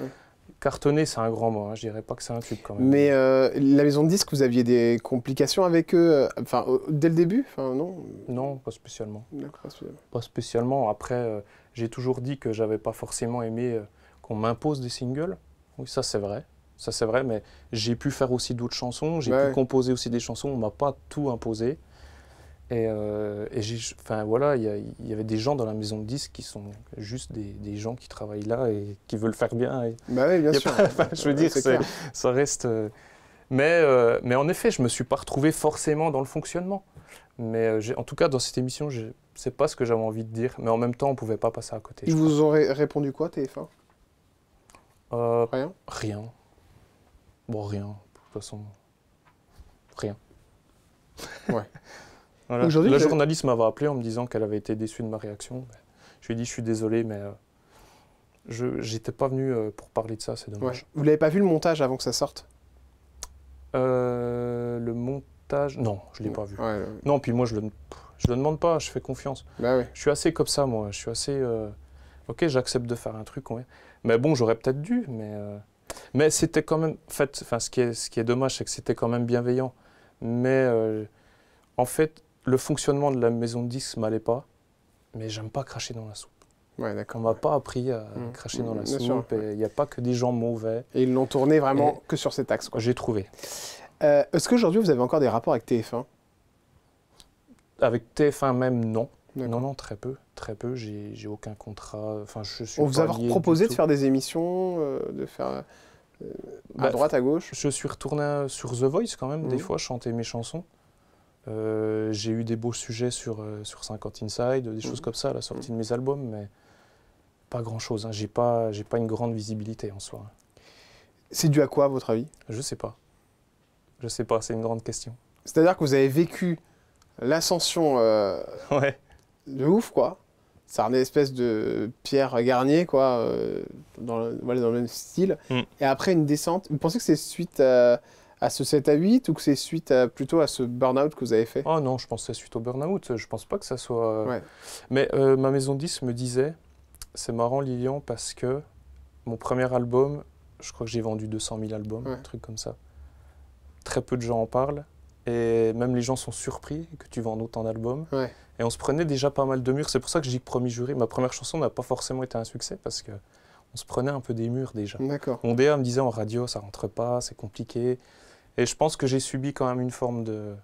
Speaker 2: Cartonné, c'est un grand mot. Hein. Je dirais pas que c'est un tube quand même.
Speaker 1: Mais la maison de disques, vous aviez des complications avec eux, enfin, dès le début? Enfin, non?
Speaker 2: Non, pas spécialement.
Speaker 1: D'accord, pas spécialement.
Speaker 2: Pas spécialement. Après, j'ai toujours dit que j'avais pas forcément aimé qu'on m'impose des singles. Oui, ça c'est vrai. Ça c'est vrai, mais j'ai pu faire aussi d'autres chansons. J'ai
Speaker 1: Ouais.
Speaker 2: pu composer aussi des chansons. On m'a pas tout imposé. Et enfin voilà, il y avait des gens dans la maison de disques qui sont juste des gens qui travaillent là et qui veulent faire bien. Et
Speaker 1: Bah oui, bien
Speaker 2: y a
Speaker 1: sûr.
Speaker 2: pas- enfin, je veux dire,
Speaker 1: c'est clair.
Speaker 2: ça reste. Mais en effet, je me suis pas retrouvé forcément dans le fonctionnement. Mais en tout cas, dans cette émission, c'est pas ce que j'avais envie de dire. Mais en même temps, on pouvait pas passer à côté.
Speaker 1: Ils
Speaker 2: je
Speaker 1: vous ont répondu quoi, TF1?
Speaker 2: crois.
Speaker 1: Rien?
Speaker 2: Rien. Bon, rien. De toute façon, rien.
Speaker 1: Ouais.
Speaker 2: Voilà.
Speaker 1: Aujourd'hui,
Speaker 2: La
Speaker 1: vous avez-
Speaker 2: journaliste m'avait appelé en me disant qu'elle avait été déçue de ma réaction. Je lui ai dit, je suis désolé, mais j'étais pas venu pour parler de ça, c'est
Speaker 1: Ouais.
Speaker 2: dommage.
Speaker 1: Vous l'avez pas vu le montage avant que ça sorte?
Speaker 2: Le montage, non, je l'ai pas vu.
Speaker 1: Ouais,
Speaker 2: Non, puis moi, je le demande pas, je fais confiance.
Speaker 1: bah oui.
Speaker 2: Je suis assez comme ça, moi. Je suis assez... ok, j'accepte de faire un truc. Ouais. Mais bon, j'aurais peut-être dû, mais c'était quand même... En fait, ce qui est dommage, c'est que c'était quand même bienveillant. Mais en fait, le fonctionnement de la maison de disques m'allait pas. Mais j'aime pas cracher dans la soupe.
Speaker 1: Ouais,
Speaker 2: On
Speaker 1: d'accord.
Speaker 2: m'a pas appris à
Speaker 1: Mmh.
Speaker 2: cracher dans la
Speaker 1: Bien
Speaker 2: soupe.
Speaker 1: sûr, ouais.
Speaker 2: Et il n'y a pas que des gens mauvais.
Speaker 1: Et ils l'ont tourné vraiment que sur cet axe, quoi.
Speaker 2: J'ai trouvé.
Speaker 1: Est-ce qu'aujourd'hui, vous avez encore des rapports avec TF1?
Speaker 2: Avec TF1 même, non.
Speaker 1: D'accord.
Speaker 2: Non, très peu. Très peu. J'ai aucun contrat. Enfin, je suis
Speaker 1: On vous
Speaker 2: pas
Speaker 1: a
Speaker 2: lié
Speaker 1: proposé
Speaker 2: du
Speaker 1: de
Speaker 2: tout.
Speaker 1: faire des émissions, de faire à
Speaker 2: Bah,
Speaker 1: droite, à gauche?
Speaker 2: Je suis retourné sur The Voice quand même, des
Speaker 1: Mhm.
Speaker 2: fois, chanter mes chansons. J'ai eu des beaux sujets sur 50 Inside, des choses comme ça à la sortie de mes albums, mais pas grand-chose. Hein. J'ai pas une grande visibilité en soi.
Speaker 1: C'est dû à quoi, à votre avis?
Speaker 2: Je sais pas. Je sais pas, c'est une grande question.
Speaker 1: C'est-à-dire que vous avez vécu l'ascension
Speaker 2: Ouais.
Speaker 1: de ouf, quoi. C'est une espèce de Pierre Garnier, quoi, voilà, dans le même style.
Speaker 2: Mm.
Speaker 1: Et après, une descente. Vous pensez que c'est suite à ce 7 à 8 ou que c'est suite plutôt à ce burn-out que vous avez fait?
Speaker 2: Oh non, je pense que c'est suite au burn-out. Je pense pas que ça soit...
Speaker 1: Ouais.
Speaker 2: Mais ma maison de disques me disait, c'est marrant Lilian, parce que mon premier album, je crois que j'ai vendu 200 000 albums,
Speaker 1: Ouais.
Speaker 2: un truc comme ça. Très peu de gens en parlent. Et même les gens sont surpris que tu vendes autant d'albums.
Speaker 1: Ouais.
Speaker 2: Et on se prenait déjà pas mal de murs. C'est pour ça que je dis que Promis Juré, ma première chanson n'a pas forcément été un succès, parce que on se prenait un peu des murs déjà.
Speaker 1: D'accord.
Speaker 2: Mon DA me disait en radio, ça rentre pas, c'est compliqué. Et je pense que j'ai subi quand même une forme de...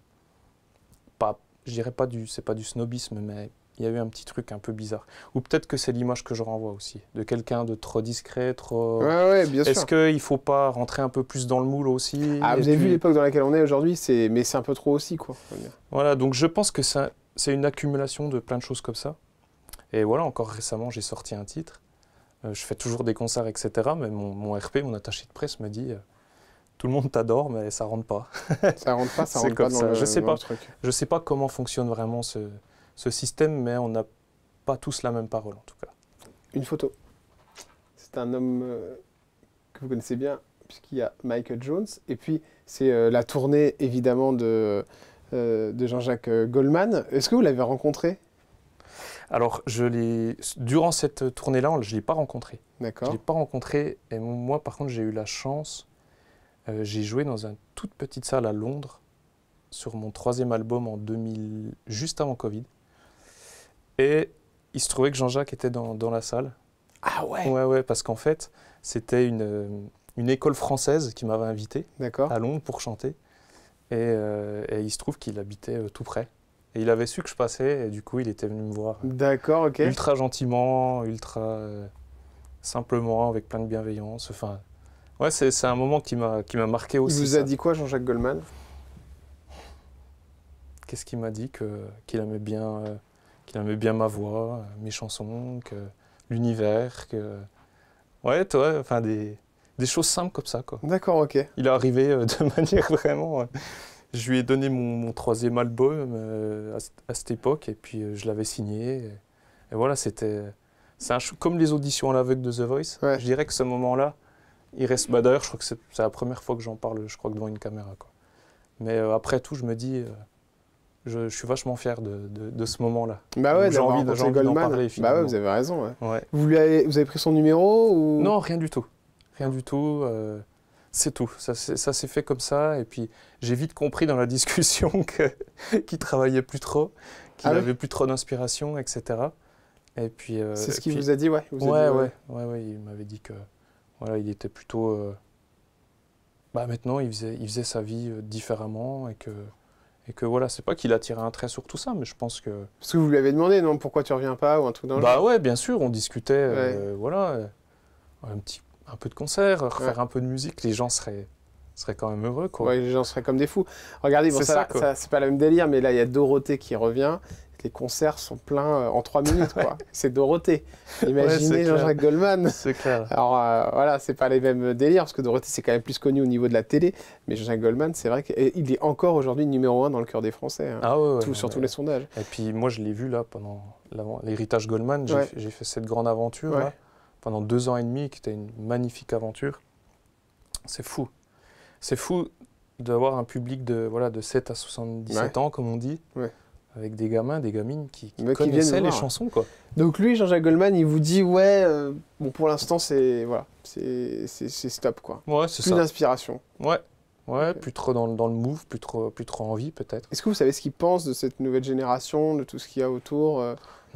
Speaker 2: je dirais pas c'est pas du snobisme, mais il y a eu un petit truc un peu bizarre. Ou peut-être que c'est l'image que je renvoie aussi, de quelqu'un de trop discret, trop...
Speaker 1: Ouais, ouais, bien sûr.
Speaker 2: Est-ce qu'il ne faut pas rentrer un peu plus dans le moule aussi?
Speaker 1: Ah,
Speaker 2: Et
Speaker 1: vous avez vu
Speaker 2: puis-
Speaker 1: l'époque dans laquelle on est aujourd'hui, mais c'est un peu trop aussi, quoi. on va dire.
Speaker 2: Voilà, donc je pense que c'est une accumulation de plein de choses comme ça. Et voilà, encore récemment, j'ai sorti un titre. Je fais toujours des concerts, etc. Mais mon RP, mon attaché de presse, me dit tout le monde t'adore, mais ça rentre pas.
Speaker 1: Ça rentre pas, ça
Speaker 2: C'est
Speaker 1: rentre pas
Speaker 2: comme
Speaker 1: dans
Speaker 2: ça,
Speaker 1: le,
Speaker 2: je sais
Speaker 1: dans
Speaker 2: pas.
Speaker 1: le truc.
Speaker 2: Je ne sais pas comment fonctionne vraiment ce système, mais on n'a pas tous la même parole en tout cas.
Speaker 1: Une photo. C'est un homme que vous connaissez bien, puisqu'il y a Michael Jones. Et puis, c'est la tournée, évidemment, de Jean-Jacques Goldman. Est-ce que vous l'avez rencontré?
Speaker 2: Alors, durant cette tournée-là, je ne l'ai pas rencontré. Je ne
Speaker 1: D'accord.
Speaker 2: l'ai pas rencontré. Et moi, par contre, j'ai eu la chance. J'ai joué dans une toute petite salle à Londres sur mon 3e album en 2000, juste avant Covid. Et il se trouvait que Jean-Jacques était dans la salle.
Speaker 1: Ah ouais.
Speaker 2: Ouais, parce qu'en fait, c'était une école française qui m'avait invité
Speaker 1: D'accord.
Speaker 2: à Londres pour chanter. Et il se trouve qu'il habitait tout près. Et il avait su que je passais, et du coup, il était venu me voir
Speaker 1: D'accord, ok.
Speaker 2: ultra gentiment, ultra simplement, avec plein de bienveillance. Enfin, ouais, c'est un moment qui m'a marqué
Speaker 1: Il
Speaker 2: aussi.
Speaker 1: vous a
Speaker 2: ça.
Speaker 1: dit quoi, Jean-Jacques Goldman?
Speaker 2: Qu'est-ce qu'il m'a dit qu'il aimait bien qu'il aimait bien ma voix, mes chansons, que l'univers, que... Ouais, toi, enfin des choses simples comme ça, quoi.
Speaker 1: D'accord, ok.
Speaker 2: Il est arrivé de manière vraiment... je lui ai donné mon 3e album à cette époque, et puis je l'avais signé. Et voilà, c'était... comme les auditions à l'aveugle de The Voice.
Speaker 1: Ouais.
Speaker 2: Je dirais que ce moment-là, il reste... Bah, d'ailleurs, je crois que c'est la première fois que j'en parle, je crois que devant une caméra, quoi. Mais après tout, je me dis... je suis vachement fier de ce moment-là.
Speaker 1: Bah ouais,
Speaker 2: j'ai envie d'en
Speaker 1: Goldman.
Speaker 2: parler,
Speaker 1: Bah
Speaker 2: finalement.
Speaker 1: ouais, vous avez raison. Ouais.
Speaker 2: Ouais.
Speaker 1: Vous avez pris son numéro ou...
Speaker 2: Non, rien du tout. Rien du tout. C'est tout. Ça s'est fait comme ça. Et puis, j'ai vite compris dans la discussion qu'il travaillait plus trop, qu'il avait plus trop d'inspiration, etc. Et puis...
Speaker 1: c'est ce qu'il vous a dit, ouais.
Speaker 2: Ouais. Il m'avait dit que voilà, il était plutôt... maintenant, il faisait sa vie différemment et que voilà, c'est pas qu'il a tiré un trait sur tout ça, mais je pense que...
Speaker 1: Parce que vous lui avez demandé, non, pourquoi tu reviens pas ou un truc dans le genre.
Speaker 2: Ouais, bien sûr, on discutait, voilà, un peu de concert, refaire un peu de musique, les gens seraient quand même heureux, quoi.
Speaker 1: Ouais, les gens seraient comme des fous. Regardez, bon, ça c'est pas le même délire, mais là, il y a Dorothée qui revient. Les concerts sont pleins en 3 minutes, quoi. C'est Dorothée. Imaginez Jean-Jacques Goldman.
Speaker 2: C'est clair.
Speaker 1: Alors voilà, c'est pas les mêmes délires, parce que Dorothée, c'est quand même plus connu au niveau de la télé. Mais Jean-Jacques Goldman, c'est vrai qu'il est encore aujourd'hui numéro 1 dans le cœur des Français. Hein.
Speaker 2: Ah ouais,
Speaker 1: sur tous les sondages.
Speaker 2: Et puis moi, je l'ai vu là pendant l'héritage Goldman. J'ai fait cette grande aventure là, pendant 2 ans et demi, qui était une magnifique aventure. C'est fou. C'est fou d'avoir un public de 7 à 77 ans, comme on dit. Ouais. Avec des gamins, des gamines qui connaissaient les chansons, quoi.
Speaker 1: Donc lui, Jean-Jacques Goldman, il vous dit bon, pour l'instant c'est stop, quoi.
Speaker 2: Ouais, c'est
Speaker 1: ça. Plus d'inspiration.
Speaker 2: Ouais, okay. Plus trop dans le move, plus trop envie peut-être.
Speaker 1: Est-ce que vous savez ce qu'il pense de cette nouvelle génération, de tout ce qu'il y a autour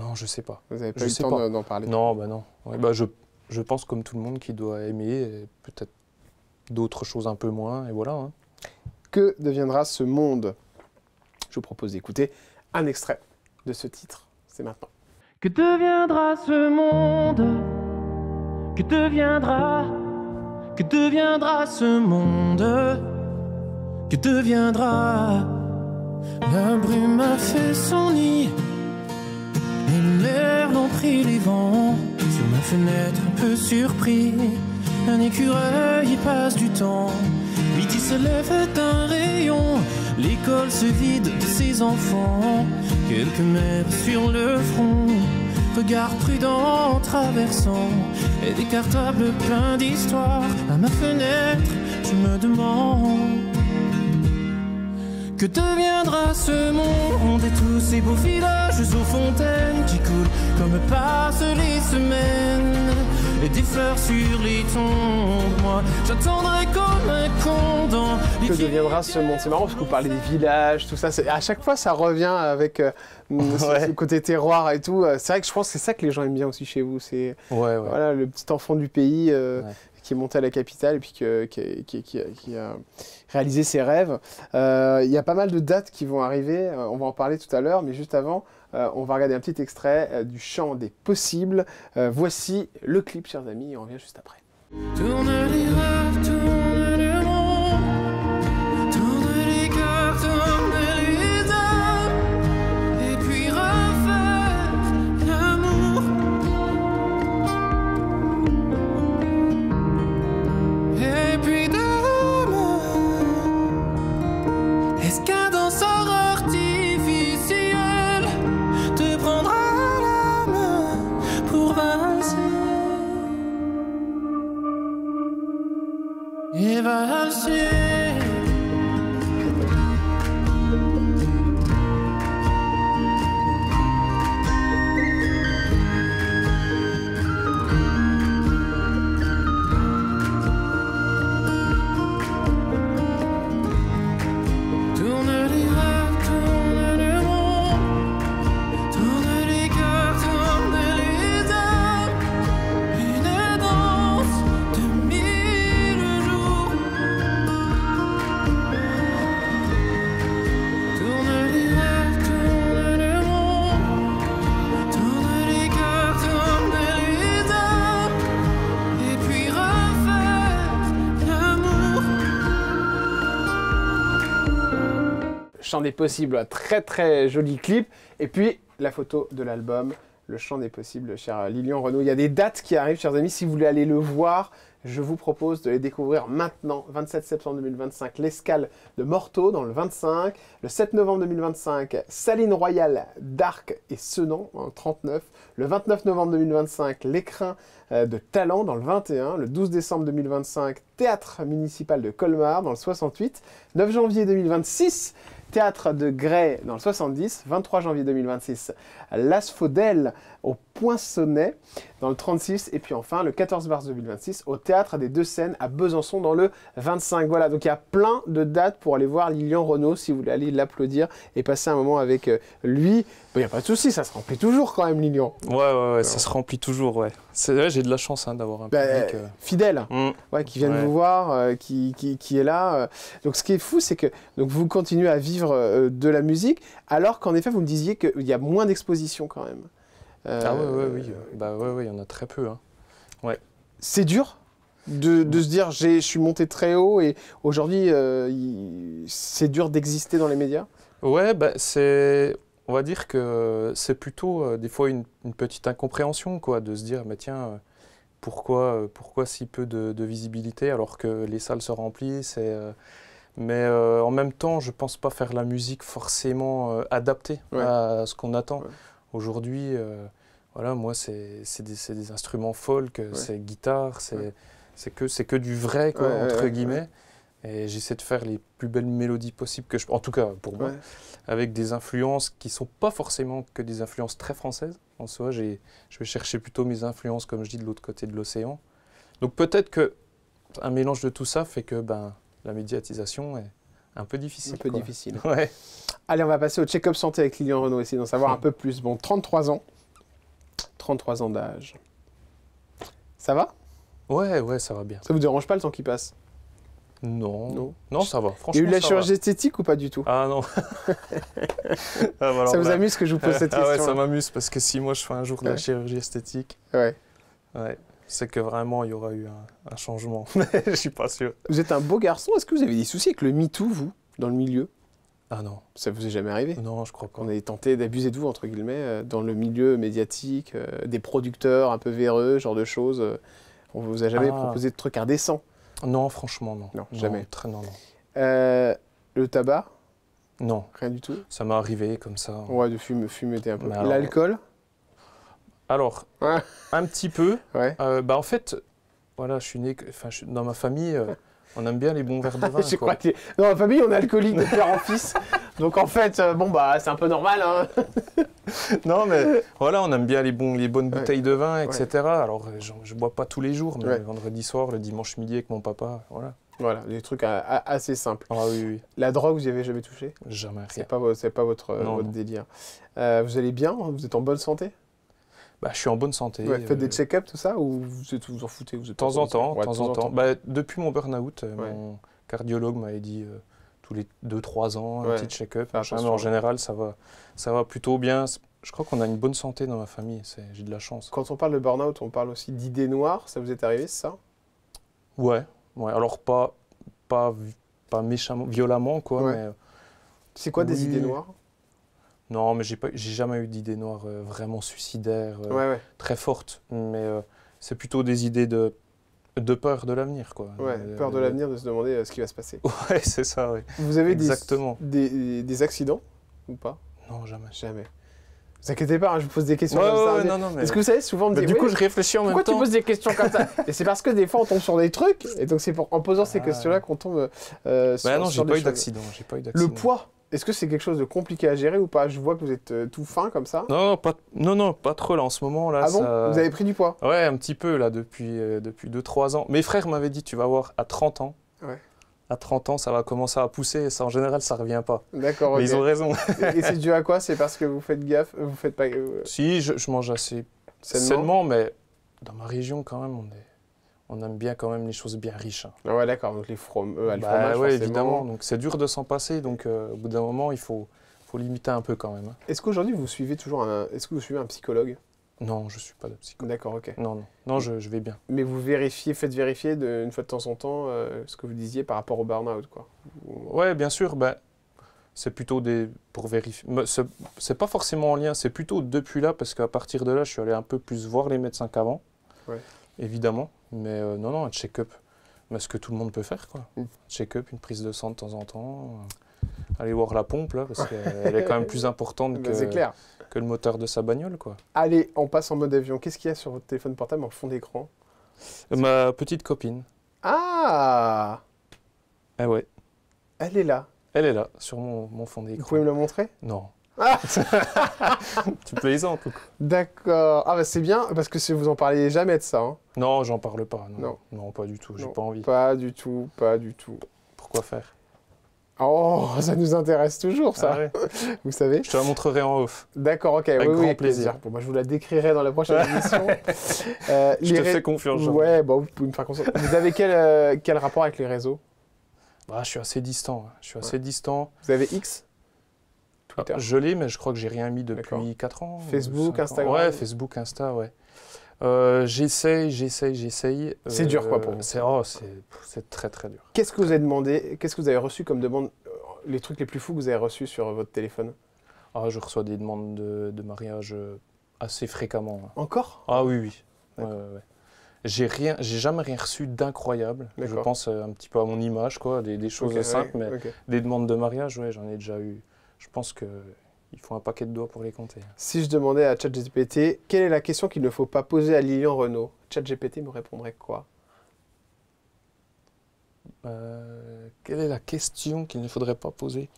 Speaker 2: Non, je sais pas.
Speaker 1: Vous n'avez pas eu le temps d'en parler?
Speaker 2: Non, non. Ouais, je pense comme tout le monde qu'il doit aimer, peut-être d'autres choses un peu moins, et voilà. Hein.
Speaker 1: Que deviendra ce monde? Je vous propose d'écouter un extrait de ce titre, c'est maintenant.
Speaker 3: Que deviendra ce monde? Que deviendra ce monde? Que deviendra? La brume a fait son nid, et l'air l'ont pris les vents. Sur ma fenêtre, un peu surpris, un écureuil y passe du temps. Midi se lève d'un rayon, l'école se vide de ses enfants. Quelques mères sur le front, regard prudent en traversant, et des cartables pleins d'histoires. À ma fenêtre, je me demande que deviendra ce monde et tous ces beaux villages aux fontaines qui coulent comme passent les semaines. Et des fleurs sur les tombes, moi j'attendrai comme un con dans les...
Speaker 1: Que deviendra ce monde? C'est marrant parce que vous parlez des villages, tout ça. À chaque fois, ça revient avec ce côté terroir et tout. C'est vrai que je pense que c'est ça que les gens aiment bien aussi chez vous. C'est voilà, le petit enfant du pays qui est monté à la capitale et puis qui a réalisé ses rêves. Il y a pas mal de dates qui vont arriver. On va en parler tout à l'heure, mais juste avant... on va regarder un petit extrait du chant des possibles. Voici le clip, chers amis, et on revient juste après.
Speaker 3: Tourne les rêves, tourne le monde, tourne les cœurs, tourne les âmes, et puis refais l'amour. Et puis demain, est-ce qu'un danseur artificiel te prendra la main pour valser et valser?
Speaker 1: Chant des possibles, très très joli clip. Et puis la photo de l'album, Le Chant des Possibles, cher Lilian Renaud. Il y a des dates qui arrivent, chers amis. Si vous voulez aller le voir, je vous propose de les découvrir maintenant. 27 septembre 2025, l'Escale de Morteau dans le 25. Le 7 novembre 2025, Saline Royale d'Arc et Senan dans le 39. Le 29 novembre 2025, l'Écrin de Talent dans le 21. Le 12 décembre 2025, Théâtre municipal de Colmar dans le 68. 9 janvier 2026, Théâtre de Grès dans le 70, 23 janvier 2026, l'Asphodèle au Poinçonnet dans le 36, et puis enfin le 14 mars 2026 au Théâtre des Deux Seines à Besançon dans le 25. Voilà, donc il y a plein de dates pour aller voir Lilian Renaud si vous voulez aller l'applaudir et passer un moment avec lui. Il n'y a pas de souci, ça se remplit toujours quand même, Lilian.
Speaker 2: Ouais, ça se remplit toujours, ouais. Ouais, j'ai de la chance d'avoir un public...
Speaker 1: fidèle, ouais, qui vient vous voir, qui est là. Donc ce qui est fou, c'est que donc, vous continuez à vivre de la musique, alors qu'en effet, vous me disiez qu'il y a moins d'expositions quand même.
Speaker 2: Ah oui. Bah ouais, il y en a très peu. Hein. Ouais.
Speaker 1: C'est dur de se dire, je suis monté très haut et aujourd'hui, c'est dur d'exister dans les médias?
Speaker 2: Ouais, bah on va dire que c'est plutôt des fois une petite incompréhension, quoi, de se dire, mais tiens, pourquoi si peu de visibilité alors que les salles se remplissent mais en même temps, je pense pas faire la musique forcément adaptée à ce qu'on attend. Ouais. Aujourd'hui, voilà, moi, c'est des instruments folk, c'est guitare, c'est que du vrai, quoi, entre guillemets. Et j'essaie de faire les plus belles mélodies possibles que en tout cas pour moi, avec des influences qui sont pas forcément que des influences très françaises. En soi, je vais chercher plutôt mes influences, comme je dis, de l'autre côté de l'océan. Donc peut-être que un mélange de tout ça fait que la médiatisation est un peu difficile.
Speaker 1: Un peu difficile.
Speaker 2: Ouais.
Speaker 1: Allez, on va passer au check-up santé avec Lilian Renaud, essayer d'en savoir un peu plus. Bon, 33 ans. 33 ans d'âge. Ça va?
Speaker 2: Ouais, ça va bien.
Speaker 1: Ça vous dérange pas le temps qui passe?
Speaker 2: Non, ça va. Franchement,
Speaker 1: il y a eu de la chirurgie esthétique ou pas du tout?
Speaker 2: Ah non.
Speaker 1: Ça vous amuse que je vous pose cette question?
Speaker 2: Ouais, ça m'amuse parce que si moi je fais un jour de la chirurgie esthétique, c'est que vraiment il y aura eu un changement. Je suis pas sûr.
Speaker 1: Vous êtes un beau garçon. Est-ce que vous avez des soucis avec le MeToo, vous, dans le milieu?
Speaker 2: Ah non.
Speaker 1: Ça vous est jamais arrivé?
Speaker 2: Non, je crois pas.
Speaker 1: On est tenté d'abuser de vous, entre guillemets, dans le milieu médiatique, des producteurs un peu véreux, ce genre de choses. On vous a jamais proposé de trucs indécents?
Speaker 2: Non, franchement, non.
Speaker 1: Non, jamais.
Speaker 2: Non.
Speaker 1: Le tabac?
Speaker 2: Non.
Speaker 1: Rien du tout?
Speaker 2: Ça m'est arrivé comme ça.
Speaker 1: Ouais, de fumer un peu. L'alcool?
Speaker 2: Alors, un petit peu.
Speaker 1: Ouais.
Speaker 2: En fait, voilà, je suis né... dans ma famille, on aime bien les bons verres de vin.
Speaker 1: Je crois que dans ma famille, on est alcoolique de père en fils. Donc en fait, c'est un peu normal. Hein.
Speaker 2: Non, mais voilà, on aime bien les bonnes bouteilles de vin, etc. Alors, je bois pas tous les jours, mais le vendredi soir, le dimanche midi avec mon papa, voilà.
Speaker 1: Voilà, des trucs assez simples.
Speaker 2: Ah oui.
Speaker 1: La drogue, vous n'y avez jamais touché?
Speaker 2: Jamais, rien.
Speaker 1: C'est pas votre délire. Vous allez bien? Vous êtes en bonne santé?
Speaker 2: Je suis en bonne santé.
Speaker 1: Faites des check-ups, tout ça, ou vous en foutez?
Speaker 2: De temps en temps. Depuis mon burn-out, mon cardiologue m'avait dit tous les 2-3 ans, un petit check-up. Mais en général, ça va plutôt bien. Je crois qu'on a une bonne santé dans ma famille, j'ai de la chance.
Speaker 1: Quand on parle de burn-out, on parle aussi d'idées noires, ça vous est arrivé, c'est ça?
Speaker 2: Ouais. Alors pas méchamment, violemment, quoi. Mais,
Speaker 1: c'est quoi des idées noires?
Speaker 2: Non, mais j'ai jamais eu d'idées noires vraiment suicidaires, très fortes. Mais c'est plutôt des idées de peur de l'avenir, quoi.
Speaker 1: Ouais, peur de l'avenir, de se demander ce qui va se passer.
Speaker 2: Ouais, c'est ça, oui.
Speaker 1: Vous avez
Speaker 2: exactement
Speaker 1: des accidents ou pas?
Speaker 2: Non, jamais.
Speaker 1: Jamais. Vous inquiétez pas, je vous pose des questions comme ça.
Speaker 2: Non, mais...
Speaker 1: Est-ce que vous savez, souvent on me dit...
Speaker 2: Du coup, je réfléchis en même temps.
Speaker 1: Pourquoi tu poses des questions comme ça? Et c'est parce que des fois, on tombe sur des trucs, et donc c'est en posant ces questions-là qu'on tombe sur
Speaker 2: non, j'ai pas eu d'accident.
Speaker 1: Le poids, est-ce que c'est quelque chose de compliqué à gérer ou pas? Je vois que vous êtes tout fin comme ça.
Speaker 2: Non, pas trop là en ce moment. Là,
Speaker 1: ah bon Vous avez pris du poids?
Speaker 2: Ouais, un petit peu là, depuis 2-3 ans. Mes frères m'avaient dit, tu vas voir, à 30 ans.
Speaker 1: Ouais.
Speaker 2: À 30 ans, ça va commencer à pousser, et ça, en général, ça revient pas.
Speaker 1: D'accord,
Speaker 2: mais ils ont raison.
Speaker 1: Et c'est dû à quoi? C'est parce que vous faites gaffe, vous faites pas...
Speaker 2: Si, je mange assez sainement, mais dans ma région, quand même, on aime bien quand même les choses bien riches. Hein.
Speaker 1: Ah ouais, d'accord, donc le fromage,
Speaker 2: ouais, évidemment, donc c'est dur de s'en passer, donc au bout d'un moment, il faut limiter un peu quand même. Hein.
Speaker 1: Est-ce qu'aujourd'hui, vous suivez toujours est-ce que vous suivez un psychologue?
Speaker 2: Non, je ne suis pas de psychologue.
Speaker 1: D'accord, ok.
Speaker 2: Non, je vais bien.
Speaker 1: Mais vous faites vérifier une fois de temps en temps ce que vous disiez par rapport au burn-out, quoi.
Speaker 2: Ouais, bien sûr. c'est plutôt pour vérifier. C'est pas forcément en lien, c'est plutôt depuis là, parce qu'à partir de là, je suis allé un peu plus voir les médecins qu'avant, évidemment. Mais non, un check-up, ce que tout le monde peut faire, quoi. Check-up, une prise de sang de temps en temps, aller voir la pompe, là, parce qu'elle est quand même plus importante que le moteur de sa bagnole, quoi.
Speaker 1: Allez, on passe en mode avion. Qu'est-ce qu'il y a sur votre téléphone portable en fond d'écran?
Speaker 2: Ma petite copine.
Speaker 1: Ah!
Speaker 2: Ah ouais.
Speaker 1: Elle est là.
Speaker 2: Elle est là, sur mon fond d'écran.
Speaker 1: Vous pouvez me la montrer?
Speaker 2: Non.
Speaker 1: Ah
Speaker 2: Tu plaisantes ou quoi?
Speaker 1: D'accord. Ah bah c'est bien, parce que si vous en parliez jamais de ça. Hein.
Speaker 2: Non, j'en parle pas.
Speaker 1: Non.
Speaker 2: Non, pas du tout, j'ai
Speaker 1: Non,
Speaker 2: pas envie.
Speaker 1: Pas du tout, pas du tout.
Speaker 2: Pourquoi faire?
Speaker 1: Oh, ça nous intéresse toujours, ça.
Speaker 2: Ah ouais.
Speaker 1: Vous savez?
Speaker 2: Je te la montrerai en off.
Speaker 1: D'accord, ok.
Speaker 2: Avec grand
Speaker 1: avec
Speaker 2: plaisir.
Speaker 1: Bon, moi, je vous la décrirai dans la prochaine émission.
Speaker 2: Je te fais confiance.
Speaker 1: Ouais, bon, vous pouvez me faire confiance. Vous avez quel rapport avec les réseaux?
Speaker 2: Je suis assez distant. Assez distant.
Speaker 1: Vous avez X? Twitter?
Speaker 2: Je l'ai, mais je crois que j'ai rien mis depuis 4 ans.
Speaker 1: Facebook, Instagram?
Speaker 2: Ouais, Facebook, Insta, ouais. J'essaye.
Speaker 1: C'est dur, quoi, pour vous?
Speaker 2: C'est très, très dur.
Speaker 1: Qu'est-ce que vous avez demandé? Qu'est-ce que vous avez reçu comme demande? Les trucs les plus fous que vous avez reçus sur votre téléphone?
Speaker 2: Je reçois des demandes de mariage assez fréquemment. Hein.
Speaker 1: Encore?
Speaker 2: Ah oui. Ouais. J'ai jamais rien reçu d'incroyable. Je pense un petit peu à mon image, quoi, des choses simples, mais des demandes de mariage, ouais, j'en ai déjà eu. Je pense qu'il faut un paquet de doigts pour les compter.
Speaker 1: Si je demandais à ChatGPT, quelle est la question qu'il ne faut pas poser à Lilian Renaud, ChatGPT me répondrait quoi?
Speaker 2: Quelle est la question qu'il ne faudrait pas poser?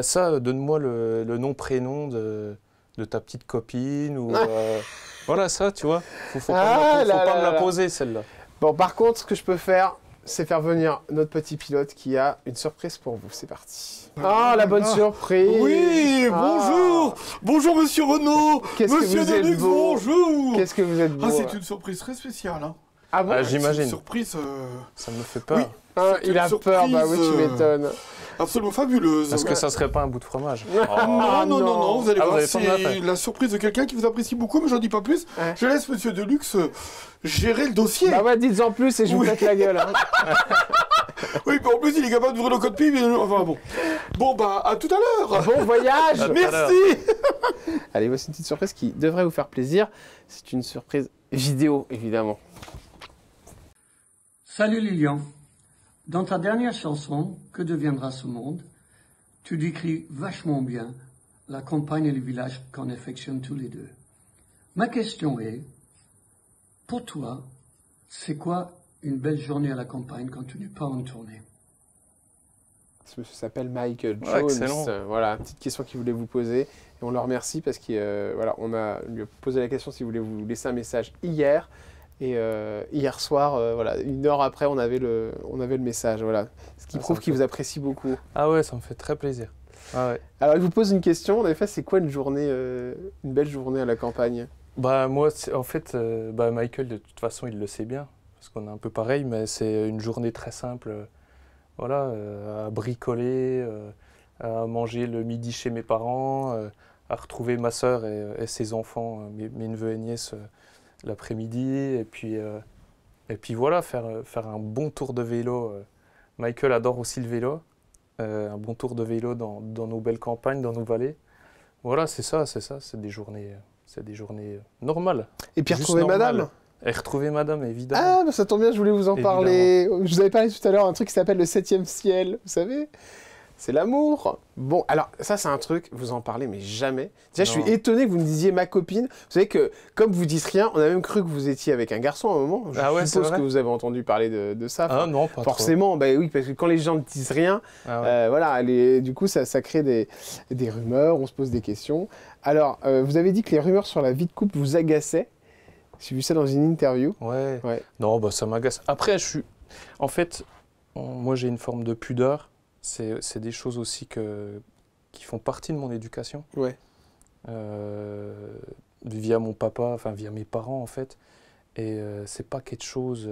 Speaker 2: Ça, donne-moi le nom, prénom de ta petite copine ou... Voilà ça, tu vois. Faut pas me la poser, celle-là.
Speaker 1: Bon, par contre, ce que je peux faire, c'est faire venir notre petit pilote qui a une surprise pour vous. C'est parti. Ah, la bonne surprise.
Speaker 4: Oui, bonjour. Bonjour, monsieur Renaud. Monsieur Deluxe, bonjour.
Speaker 1: Qu'est-ce que vous êtes beau.
Speaker 4: C'est une surprise très spéciale. Hein.
Speaker 1: Ah bon?
Speaker 2: J'imagine.
Speaker 4: Une surprise...
Speaker 2: Ça me fait peur.
Speaker 4: Oui,
Speaker 1: il a peur, bah oui, tu m'étonnes.
Speaker 4: Absolument fabuleuse.
Speaker 2: Est-ce que ça serait pas un bout de fromage?
Speaker 4: Non, vous allez voir,
Speaker 2: c'est
Speaker 4: la surprise de quelqu'un qui vous apprécie beaucoup, mais j'en dis pas plus.
Speaker 1: Ouais.
Speaker 4: Je laisse monsieur Deluxe gérer le dossier.
Speaker 1: Bah ouais, dites-en plus et je vous pète la gueule. Hein.
Speaker 4: Oui, mais en plus, il est capable d'ouvrir le code PIB. Enfin bon. Bon, à tout à l'heure.
Speaker 1: Bon voyage.
Speaker 4: Merci.
Speaker 1: Allez, voici une petite surprise qui devrait vous faire plaisir. C'est une surprise vidéo, évidemment.
Speaker 5: Salut Lilian. Dans ta dernière chanson, Que deviendra ce monde, tu décris vachement bien la campagne et le village qu'on affectionne tous les deux. Ma question est, pour toi, c'est quoi une belle journée à la campagne quand tu n'es pas en tournée?
Speaker 1: Ce monsieur s'appelle Michael Jones.
Speaker 2: Excellent.
Speaker 1: Voilà, petite question qu'il voulait vous poser. Et on le remercie parce qu'on lui a posé la question s'il voulait vous laisser un message hier. Et hier soir, une heure après, on avait le message. Voilà. Ce qui prouve qu'il vous apprécie beaucoup.
Speaker 2: Ah ouais, ça me fait très plaisir. Ah ouais.
Speaker 1: Alors, il vous pose une question. En effet, c'est quoi une belle journée à la campagne?
Speaker 2: Moi, en fait, Michael, de toute façon, il le sait bien. Parce qu'on est un peu pareil, mais c'est une journée très simple. À bricoler, à manger le midi chez mes parents, à retrouver ma sœur et ses enfants, mes neveux et nièces, l'après-midi. Et puis voilà, faire un bon tour de vélo. Michael adore aussi le vélo. Un bon tour de vélo dans nos belles campagnes, dans nos vallées. Voilà, c'est ça, c'est des journées normales.
Speaker 1: Et puis retrouver madame.
Speaker 2: Et retrouver madame, évidemment.
Speaker 1: Ah, bah ça tombe bien, je voulais vous en parler. Je vous avais parlé tout à l'heure d'un truc qui s'appelle le 7e ciel, vous savez? C'est l'amour. Bon, alors ça c'est un truc, vous en parlez mais jamais. Déjà, je suis étonné que vous me disiez ma copine. Vous savez que comme vous dites rien, on a même cru que vous étiez avec un garçon à un moment. Je suppose que vous avez entendu parler de ça.
Speaker 2: Ah non, pas
Speaker 1: forcément, bah oui, parce que quand les gens ne disent rien, du coup ça crée des rumeurs, on se pose des questions. Alors, vous avez dit que les rumeurs sur la vie de couple vous agaçaient. J'ai vu ça dans une interview.
Speaker 2: Ouais. Non, ça m'agace. Après, moi j'ai une forme de pudeur. C'est des choses aussi qui font partie de mon éducation.
Speaker 1: Ouais.
Speaker 2: Via mon papa, enfin via mes parents en fait. Et c'est pas quelque chose...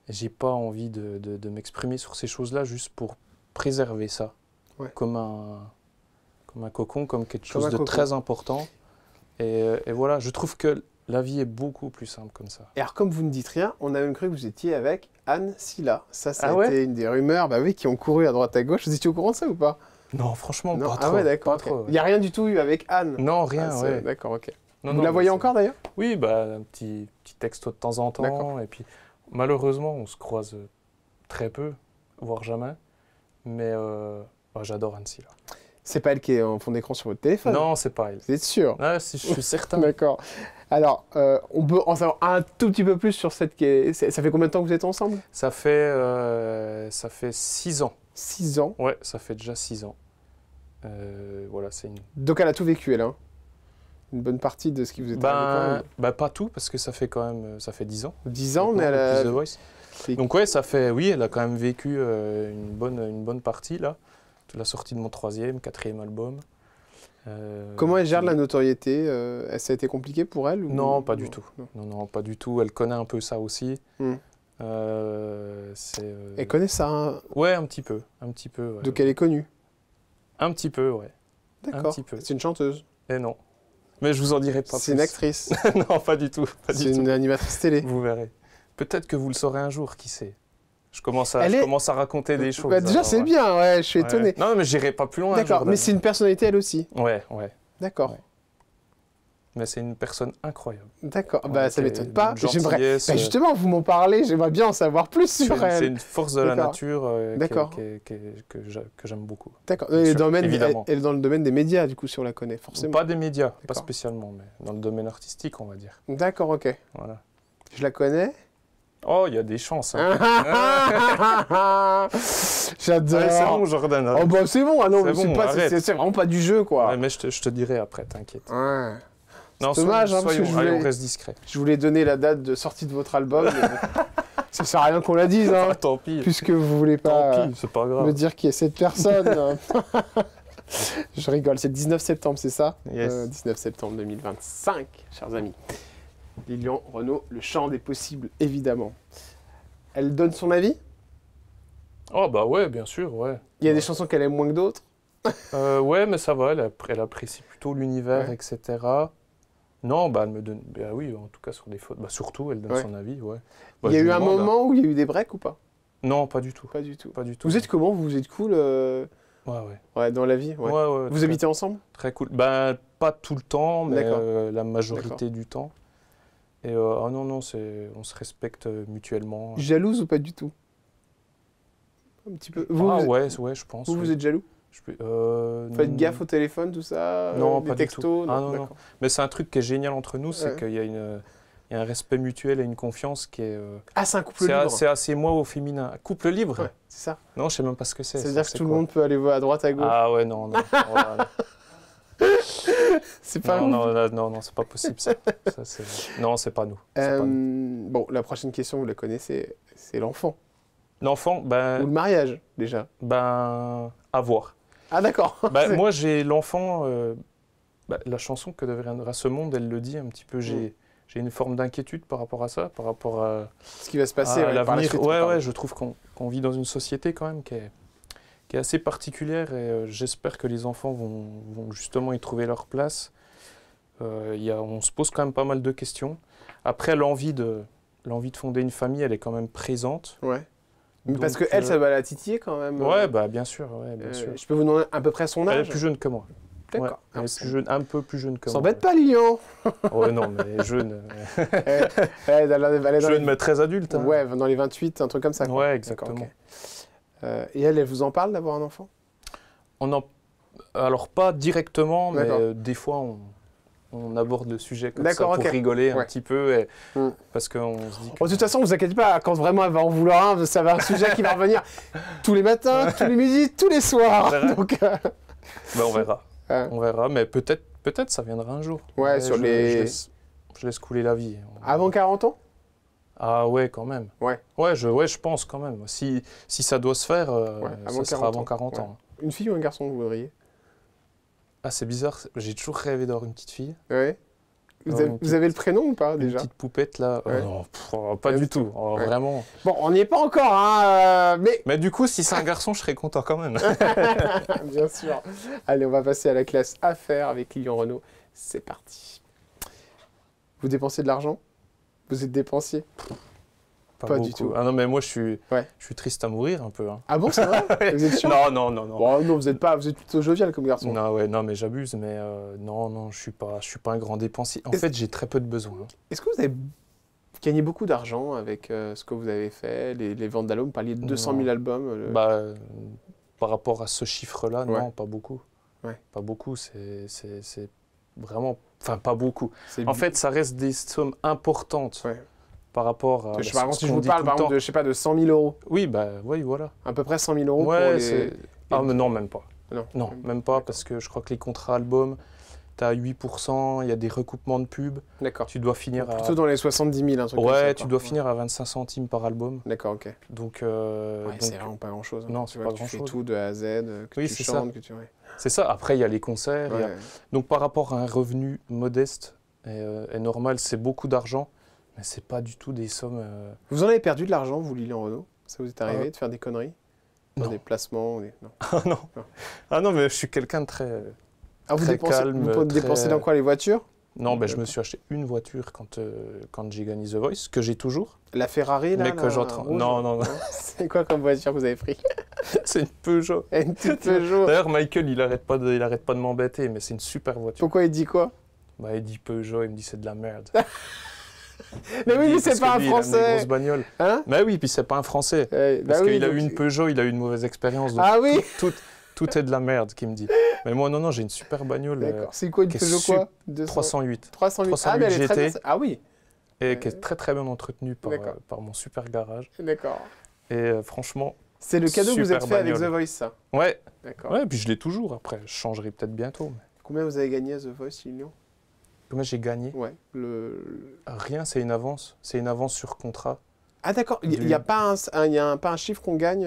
Speaker 2: j'ai pas envie de m'exprimer sur ces choses-là juste pour préserver ça.
Speaker 1: Ouais.
Speaker 2: Comme un cocon, comme quelque chose de très important. Et voilà, je trouve que la vie est beaucoup plus simple comme ça.
Speaker 1: Et alors, comme vous ne dites rien, on a même cru que vous étiez avec Anne Silla. Ça a été une des rumeurs qui ont couru à droite à gauche. Vous étiez au courant de ça ou pas?
Speaker 2: Non, franchement,
Speaker 1: Non.
Speaker 2: pas
Speaker 1: Ah
Speaker 2: trop.
Speaker 1: ouais, d'accord.
Speaker 2: Pas trop,
Speaker 1: Il n'y a rien du tout eu avec Anne.
Speaker 2: Non, rien,
Speaker 1: Ah,
Speaker 2: ouais.
Speaker 1: D'accord, ok.
Speaker 2: Non,
Speaker 1: Vous
Speaker 2: non,
Speaker 1: la
Speaker 2: mais
Speaker 1: voyez
Speaker 2: c'est-
Speaker 1: encore d'ailleurs?
Speaker 2: Oui, bah, un petit texto de temps en
Speaker 1: D'accord.
Speaker 2: temps. Et puis, malheureusement, on se croise très peu, voire jamais. Mais bah, j'adore Annecy, là.
Speaker 1: C'est pas elle qui est en fond d'écran sur votre téléphone?
Speaker 2: Non, c'est pas elle.
Speaker 1: Vous êtes sûr?
Speaker 2: Ah, si, je suis certain.
Speaker 1: D'accord. Alors, on peut en savoir un tout petit peu plus sur cette qui est... Ça fait combien de temps que vous êtes ensemble?
Speaker 2: Ça fait 6 ans.
Speaker 1: 6 ans.
Speaker 2: Ouais, ça fait déjà 6 ans. Voilà, c'est une...
Speaker 1: Donc elle a tout vécu, elle, hein? Une bonne partie de ce qui vous est arrivé
Speaker 2: Bah, pas tout, parce que ça fait quand même... Ça fait 10 ans.
Speaker 1: quand même. 10 ans, mais
Speaker 2: maintenant,
Speaker 1: elle a...
Speaker 2: depuis The Voice.
Speaker 1: c'est-
Speaker 2: Donc ouais, oui, elle a quand même vécu une bonne partie, là. De la sortie de mon 3e, 4e album.
Speaker 1: Comment elle gère la notoriété? Ça a été compliqué pour elle ou...
Speaker 2: Non, pas du tout.
Speaker 1: Non.
Speaker 2: Non, pas du tout. Elle connaît un peu ça aussi.
Speaker 1: Hmm. Elle connaît ça, hein,
Speaker 2: Ouais, un petit peu. Ouais.
Speaker 1: donc elle est connue.
Speaker 2: Un petit peu, ouais.
Speaker 1: D'accord.
Speaker 2: petit peu.
Speaker 1: C'est une chanteuse.
Speaker 2: Et non. Mais je vous en dirai pas
Speaker 1: C'est
Speaker 2: plus.
Speaker 1: une actrice.
Speaker 2: Non, pas du tout. Pas
Speaker 1: C'est
Speaker 2: du tout.
Speaker 1: une animatrice télé.
Speaker 2: Vous verrez. Peut-être que vous le saurez un jour, qui sait. Je commence à raconter des choses.
Speaker 1: Bah, déjà,
Speaker 2: alors,
Speaker 1: c'est
Speaker 2: ouais.
Speaker 1: bien, ouais, je suis
Speaker 2: Ouais.
Speaker 1: étonné.
Speaker 2: Non, mais j'irai pas plus loin.
Speaker 1: D'accord,
Speaker 2: Jordan.
Speaker 1: mais c'est une personnalité elle aussi.
Speaker 2: Ouais.
Speaker 1: D'accord.
Speaker 2: Ouais. Mais c'est une personne incroyable.
Speaker 1: D'accord,
Speaker 2: Ouais,
Speaker 1: bah ça
Speaker 2: qui est
Speaker 1: m'étonne pas.
Speaker 2: d'une
Speaker 1: J'aimerais.
Speaker 2: gentillesse,
Speaker 1: Bah, justement, vous m'en parlez, j'aimerais bien en savoir plus sur
Speaker 2: C'est
Speaker 1: elle.
Speaker 2: une force de la
Speaker 1: D'accord.
Speaker 2: nature
Speaker 1: D'accord.
Speaker 2: que j'aime beaucoup.
Speaker 1: D'accord.
Speaker 2: Bien
Speaker 1: Elle est
Speaker 2: sûr,
Speaker 1: dans le domaine-
Speaker 2: évidemment.
Speaker 1: elle est dans le domaine des médias, du coup, si on la connaît, forcément.
Speaker 2: Pas des médias, pas
Speaker 1: D'accord.
Speaker 2: spécialement, mais dans le domaine artistique, on va dire.
Speaker 1: D'accord, ok.
Speaker 2: Voilà.
Speaker 1: Je la connais.
Speaker 2: Oh, il y a des chances. Hein.
Speaker 1: J'adore.
Speaker 2: Allez, c'est bon, Jordan.
Speaker 1: Oh bah c'est bon, ah non,
Speaker 2: C'est
Speaker 1: mais c'est
Speaker 2: bon,
Speaker 1: pas-
Speaker 2: arrête.
Speaker 1: c'est vraiment pas du jeu, quoi.
Speaker 2: Ouais, mais je te dirai après, t'inquiète.
Speaker 1: Ouais.
Speaker 2: Non,
Speaker 1: dommage, hein, parce que
Speaker 2: soyons,
Speaker 1: je
Speaker 2: allez,
Speaker 1: voulais-
Speaker 2: on reste discret.
Speaker 1: Je voulais donner la date de sortie de votre album. mais ça sert à rien qu'on la dise, hein,
Speaker 2: Ah, tant pis.
Speaker 1: puisque vous voulez
Speaker 2: Tant
Speaker 1: pas
Speaker 2: pis, c'est pas
Speaker 1: me
Speaker 2: grave.
Speaker 1: dire qui est cette personne. Je rigole, c'est le 19 septembre, c'est ça?
Speaker 2: Yes.
Speaker 1: 19 septembre 2025, chers amis. Lilian Renaud, le champ des possibles, évidemment. Elle donne son avis?
Speaker 2: Oh, bah ouais, bien sûr, ouais.
Speaker 1: Il y a des chansons qu'elle aime moins que d'autres?
Speaker 2: Ouais, mais ça va, elle apprécie plutôt l'univers,
Speaker 1: Ouais.
Speaker 2: etc. Non, bah elle me donne... Bah oui, en tout cas sur des fautes. Bah surtout, elle donne
Speaker 1: Ouais.
Speaker 2: son avis, ouais. Bah,
Speaker 1: Il y a
Speaker 2: je
Speaker 1: eu
Speaker 2: lui
Speaker 1: un
Speaker 2: demande, hein.
Speaker 1: moment où il y a eu des breaks ou pas?
Speaker 2: Non, pas du tout.
Speaker 1: Pas du tout.
Speaker 2: Pas du tout.
Speaker 1: Vous êtes comment? Vous êtes cool
Speaker 2: Ouais.
Speaker 1: ouais, dans la vie? Ouais.
Speaker 2: Ouais,
Speaker 1: Vous
Speaker 2: très-
Speaker 1: habitez ensemble?
Speaker 2: Très cool. Ben, pas tout le temps, mais
Speaker 1: D'accord.
Speaker 2: la majorité du temps. Et ah non, on se respecte mutuellement.
Speaker 1: Jalouse ou pas du tout? Un petit peu. Vous,
Speaker 2: Ah
Speaker 1: vous,
Speaker 2: ouais, je pense.
Speaker 1: vous
Speaker 2: oui.
Speaker 1: êtes jaloux?
Speaker 2: Faites
Speaker 1: Faites gaffe au téléphone, tout ça?
Speaker 2: Non,
Speaker 1: des
Speaker 2: pas du
Speaker 1: textos?
Speaker 2: tout. Ah non, non.
Speaker 1: d'accord.
Speaker 2: Mais c'est un truc qui est génial entre nous, c'est
Speaker 1: Ouais.
Speaker 2: qu'il y a un respect mutuel et une confiance qui est...
Speaker 1: Ah, c'est un couple libre.
Speaker 2: c'est assez moi au féminin. Couple libre?
Speaker 1: Ouais, c'est ça.
Speaker 2: Non, je sais même pas ce que c'est.
Speaker 1: C'est-à-dire que
Speaker 2: c'est
Speaker 1: tout le
Speaker 2: quoi
Speaker 1: monde peut aller voir à droite, à gauche.
Speaker 2: Ah ouais, non. Voilà.
Speaker 1: C'est pas
Speaker 2: non,
Speaker 1: ouf.
Speaker 2: non, c'est pas possible ça. Non, c'est pas nous. C'est pas nous.
Speaker 1: Bon, la prochaine question, vous la connaissez, c'est l'enfant.
Speaker 2: L'enfant,
Speaker 1: Ou le mariage, déjà.
Speaker 2: à voir.
Speaker 1: Ah, d'accord. C'est-
Speaker 2: Moi, j'ai l'enfant. La chanson Que deviendra ce monde, elle le dit un petit peu. J'ai une forme d'inquiétude par rapport à ça, par rapport à
Speaker 1: Ce qui va se passer
Speaker 2: à
Speaker 1: ouais, par la
Speaker 2: l'avenir.
Speaker 1: suite.
Speaker 2: Ouais,
Speaker 1: pardon.
Speaker 2: je trouve qu'on vit dans une société quand même qui est assez particulière et j'espère que les enfants vont justement y trouver leur place. On se pose quand même pas mal de questions. Après, l'envie de fonder une famille, elle est quand même présente.
Speaker 1: Ouais. Mais
Speaker 2: Donc,
Speaker 1: parce que elle, ça va la titiller quand même.
Speaker 2: Ouais, bah bien sûr, bien sûr.
Speaker 1: Je peux vous demander à peu près son
Speaker 2: Elle est
Speaker 1: âge?
Speaker 2: plus jeune que moi.
Speaker 1: D'accord.
Speaker 2: Ouais, elle est plus jeune, un peu plus jeune que moi.
Speaker 1: S'embête pas, Lilian.
Speaker 2: Ouais, non, mais jeune.
Speaker 1: Elle est dans
Speaker 2: Jeune,
Speaker 1: les...
Speaker 2: mais très adulte. Hein.
Speaker 1: Ouais, dans les 28, un truc comme ça. quoi.
Speaker 2: Ouais,
Speaker 1: D'accord,
Speaker 2: exactement.
Speaker 1: ok. Et elle vous en parle d'avoir un enfant?
Speaker 2: Alors, pas directement, mais
Speaker 1: D'accord.
Speaker 2: des fois, on aborde le sujet comme ça
Speaker 1: D'accord,
Speaker 2: pour
Speaker 1: ok.
Speaker 2: rigoler un
Speaker 1: Ouais.
Speaker 2: petit peu,
Speaker 1: Mm.
Speaker 2: parce qu'on se dit que...
Speaker 1: Bon, de toute façon, vous inquiétez pas, quand vraiment elle va en vouloir un, ça va un sujet qui va revenir tous les matins, tous les midis, tous les soirs.
Speaker 2: C'est vrai.
Speaker 1: Donc,
Speaker 2: Ben, on verra.
Speaker 1: Ouais.
Speaker 2: On verra, mais peut-être ça viendra un jour.
Speaker 1: Ouais,
Speaker 2: Mais
Speaker 1: sur les-
Speaker 2: je laisse couler la vie.
Speaker 1: avant 40 ans?
Speaker 2: Ah ouais, quand même.
Speaker 1: Ouais.
Speaker 2: Ouais, je pense quand même. Si ça doit se faire,
Speaker 1: avant
Speaker 2: ça sera
Speaker 1: 40
Speaker 2: avant
Speaker 1: ans.
Speaker 2: 40
Speaker 1: Ouais.
Speaker 2: ans.
Speaker 1: Une fille ou un garçon, vous voudriez?
Speaker 2: Ah, c'est bizarre. J'ai toujours rêvé d'avoir une petite fille.
Speaker 1: Ouais. Vous,
Speaker 2: Non,
Speaker 1: avez,
Speaker 2: une
Speaker 1: vous avez le prénom ou pas,
Speaker 2: Une
Speaker 1: déjà?
Speaker 2: petite poupette, là.
Speaker 1: Ouais.
Speaker 2: Non, pas
Speaker 1: Pas
Speaker 2: du
Speaker 1: du
Speaker 2: tout. Oh,
Speaker 1: Ouais.
Speaker 2: Vraiment.
Speaker 1: Bon, on n'y est pas encore, hein, mais...
Speaker 2: Mais du coup, si c'est un garçon, je serais content quand même.
Speaker 1: Bien sûr. Allez, on va passer à la classe affaires avec Lilian Renaud. C'est parti. Vous dépensez de l'argent? Vous êtes dépensier? Pas du tout.
Speaker 2: Ah non, mais moi, je
Speaker 1: Ouais.
Speaker 2: suis triste à mourir un peu. Hein.
Speaker 1: Ah bon, c'est vrai? Vous êtes sûr?
Speaker 2: Non.
Speaker 1: Bon, non, vous êtes plutôt jovial comme garçon.
Speaker 2: Non, mais j'abuse, mais non, je suis pas un grand dépensier. En fait, j'ai très peu de besoins.
Speaker 1: Est-ce que vous avez gagné beaucoup d'argent avec ce que vous avez fait, les ventes d'albums? Vous parliez de 200 000 albums.
Speaker 2: Par rapport à ce chiffre-là,
Speaker 1: Ouais.
Speaker 2: non, pas beaucoup.
Speaker 1: Ouais.
Speaker 2: Pas beaucoup, c'est vraiment... Enfin, pas beaucoup.
Speaker 1: C'est
Speaker 2: En fait, ça reste des sommes importantes
Speaker 1: Ouais.
Speaker 2: par rapport à...
Speaker 1: Je sais pas,
Speaker 2: ce
Speaker 1: si
Speaker 2: qu'on
Speaker 1: je vous
Speaker 2: dit
Speaker 1: parle
Speaker 2: tout
Speaker 1: par
Speaker 2: le temps.
Speaker 1: exemple de, je sais pas, de 100 000 euros,
Speaker 2: Oui, oui, voilà.
Speaker 1: à peu près 100 000 euros
Speaker 2: Ouais,
Speaker 1: pour les...
Speaker 2: c'est... Ah, mais non, même pas.
Speaker 1: Non,
Speaker 2: Même pas, parce que je crois que les contrats albums, tu as 8%, il y a des recoupements de pubs.
Speaker 1: D'accord.
Speaker 2: Tu dois finir à...
Speaker 1: Plutôt dans les 70 000, un truc comme ça.
Speaker 2: Ouais,
Speaker 1: quoi.
Speaker 2: tu dois finir à 25 centimes par album.
Speaker 1: D'accord, ok.
Speaker 2: Donc,
Speaker 1: C'est vraiment pas grand-chose.
Speaker 2: Non,
Speaker 1: Tu
Speaker 2: c'est
Speaker 1: vois
Speaker 2: pas
Speaker 1: que tu fais
Speaker 2: grand-chose.
Speaker 1: tout de A à Z, que
Speaker 2: Oui,
Speaker 1: tu
Speaker 2: c'est
Speaker 1: chantes,
Speaker 2: ça.
Speaker 1: que tu... Ouais.
Speaker 2: c'est ça. Après, il y a les concerts. il y a-
Speaker 1: Ouais.
Speaker 2: Donc, par rapport à un revenu modeste et normal, c'est beaucoup d'argent, mais c'est pas du tout des sommes...
Speaker 1: Vous en avez perdu de l'argent, vous, Lilian Renaud? Ça vous est arrivé de faire des conneries? Dans
Speaker 2: non.
Speaker 1: des placements Non.
Speaker 2: Ah non. Ah non, mais je suis quelqu'un de très...
Speaker 1: Ah, vous
Speaker 2: Très
Speaker 1: dépensez,
Speaker 2: calme,
Speaker 1: vous dépensez
Speaker 2: très-
Speaker 1: dans quoi, les voitures?
Speaker 2: Non, je me suis acheté une voiture quand j'ai gagné The Voice, que j'ai toujours.
Speaker 1: La Ferrari, là,
Speaker 2: Mais que
Speaker 1: la
Speaker 2: j'entre-
Speaker 1: rouge
Speaker 2: Non.
Speaker 1: C'est quoi comme voiture que vous avez pris?
Speaker 2: C'est une Peugeot.
Speaker 1: Une petite Peugeot.
Speaker 2: D'ailleurs, Michael, il arrête pas de m'embêter, mais c'est une super voiture.
Speaker 1: Pourquoi il dit quoi?
Speaker 2: Il dit Peugeot, il me dit c'est de la merde.
Speaker 1: Mais oui, mais c'est
Speaker 2: Parce
Speaker 1: pas
Speaker 2: que
Speaker 1: un
Speaker 2: lui, il aime les
Speaker 1: Français.
Speaker 2: grosses bagnoles.
Speaker 1: Hein?
Speaker 2: Mais oui, puis c'est pas un Français.
Speaker 1: Bah
Speaker 2: Parce
Speaker 1: oui,
Speaker 2: qu'il a
Speaker 1: donc-
Speaker 2: eu une Peugeot, il a eu une mauvaise expérience. Donc
Speaker 1: Ah oui?
Speaker 2: tout est de la merde, qu'il me dit. Mais moi, non, j'ai une super bagnole
Speaker 1: D'accord. C'est quoi une
Speaker 2: qui est
Speaker 1: Peugeot quoi? 200
Speaker 2: 308
Speaker 1: 308.
Speaker 2: 308
Speaker 1: Ah, mais elle est très
Speaker 2: GT.
Speaker 1: bien. Ah oui,
Speaker 2: et qui est très très bien entretenue
Speaker 1: D'accord.
Speaker 2: par mon super garage.
Speaker 1: d'accord.
Speaker 2: Et franchement,
Speaker 1: C'est le cadeau que vous
Speaker 2: Super
Speaker 1: êtes fait avec
Speaker 2: bagnole.
Speaker 1: The Voice, ça.
Speaker 2: ouais,
Speaker 1: D'accord.
Speaker 2: ouais, puis je l'ai toujours. Après, je changerai peut-être bientôt. Mais...
Speaker 1: Combien vous avez gagné à The Voice, Lilian?
Speaker 2: Combien j'ai gagné?
Speaker 1: Ouais.
Speaker 2: Rien, c'est une avance. C'est une avance sur contrat.
Speaker 1: Ah d'accord, il n'y a pas pas un chiffre qu'on gagne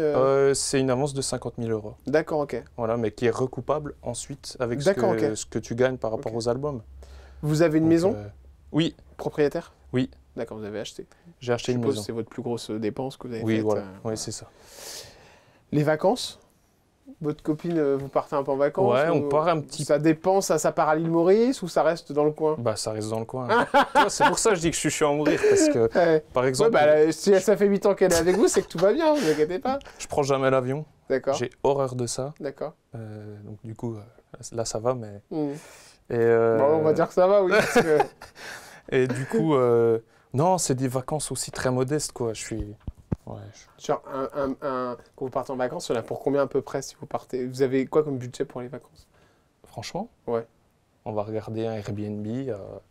Speaker 2: C'est une avance de 50 000 euros.
Speaker 1: D'accord, ok.
Speaker 2: Voilà, mais qui est recoupable ensuite avec
Speaker 1: D'accord, ok.
Speaker 2: ce que tu gagnes par rapport
Speaker 1: Ok.
Speaker 2: aux albums.
Speaker 1: Vous avez une
Speaker 2: Donc,
Speaker 1: maison
Speaker 2: Oui,
Speaker 1: propriétaire?
Speaker 2: Oui.
Speaker 1: D'accord, vous avez acheté.
Speaker 2: j'ai acheté
Speaker 1: Je
Speaker 2: une
Speaker 1: suppose
Speaker 2: maison.
Speaker 1: que c'est votre plus grosse dépense que vous avez
Speaker 2: Oui,
Speaker 1: faite.
Speaker 2: voilà. Oui, c'est ça.
Speaker 1: Les vacances? Votre copine, vous partez un peu en vacances?
Speaker 2: Ouais, on
Speaker 1: ou-
Speaker 2: part un petit
Speaker 1: Ça dépend, ça part à l'île Maurice ou ça reste dans le coin?
Speaker 2: Ça reste dans le coin. Tu vois, c'est pour ça que je dis que je suis chiant à mourir. Parce que,
Speaker 1: Ouais.
Speaker 2: par
Speaker 1: Ouais,
Speaker 2: exemple,
Speaker 1: si ça fait 8 ans qu'elle est avec vous, c'est que tout va bien, ne vous inquiétez pas.
Speaker 2: je prends jamais l'avion.
Speaker 1: D'accord,
Speaker 2: J'ai horreur de ça.
Speaker 1: d'accord.
Speaker 2: Donc, du coup, là, ça va. Mais...
Speaker 1: Hmm.
Speaker 2: Et,
Speaker 1: Bon, on va dire que ça va, oui. Parce que...
Speaker 2: Et du coup, non, c'est des vacances aussi très modestes, quoi. Je suis... Ouais,
Speaker 1: Genre, quand vous partez en vacances, il y en a pour combien à peu près si vous partez? Vous avez quoi comme budget pour les vacances?
Speaker 2: Franchement,
Speaker 1: Ouais.
Speaker 2: on va regarder un Airbnb à,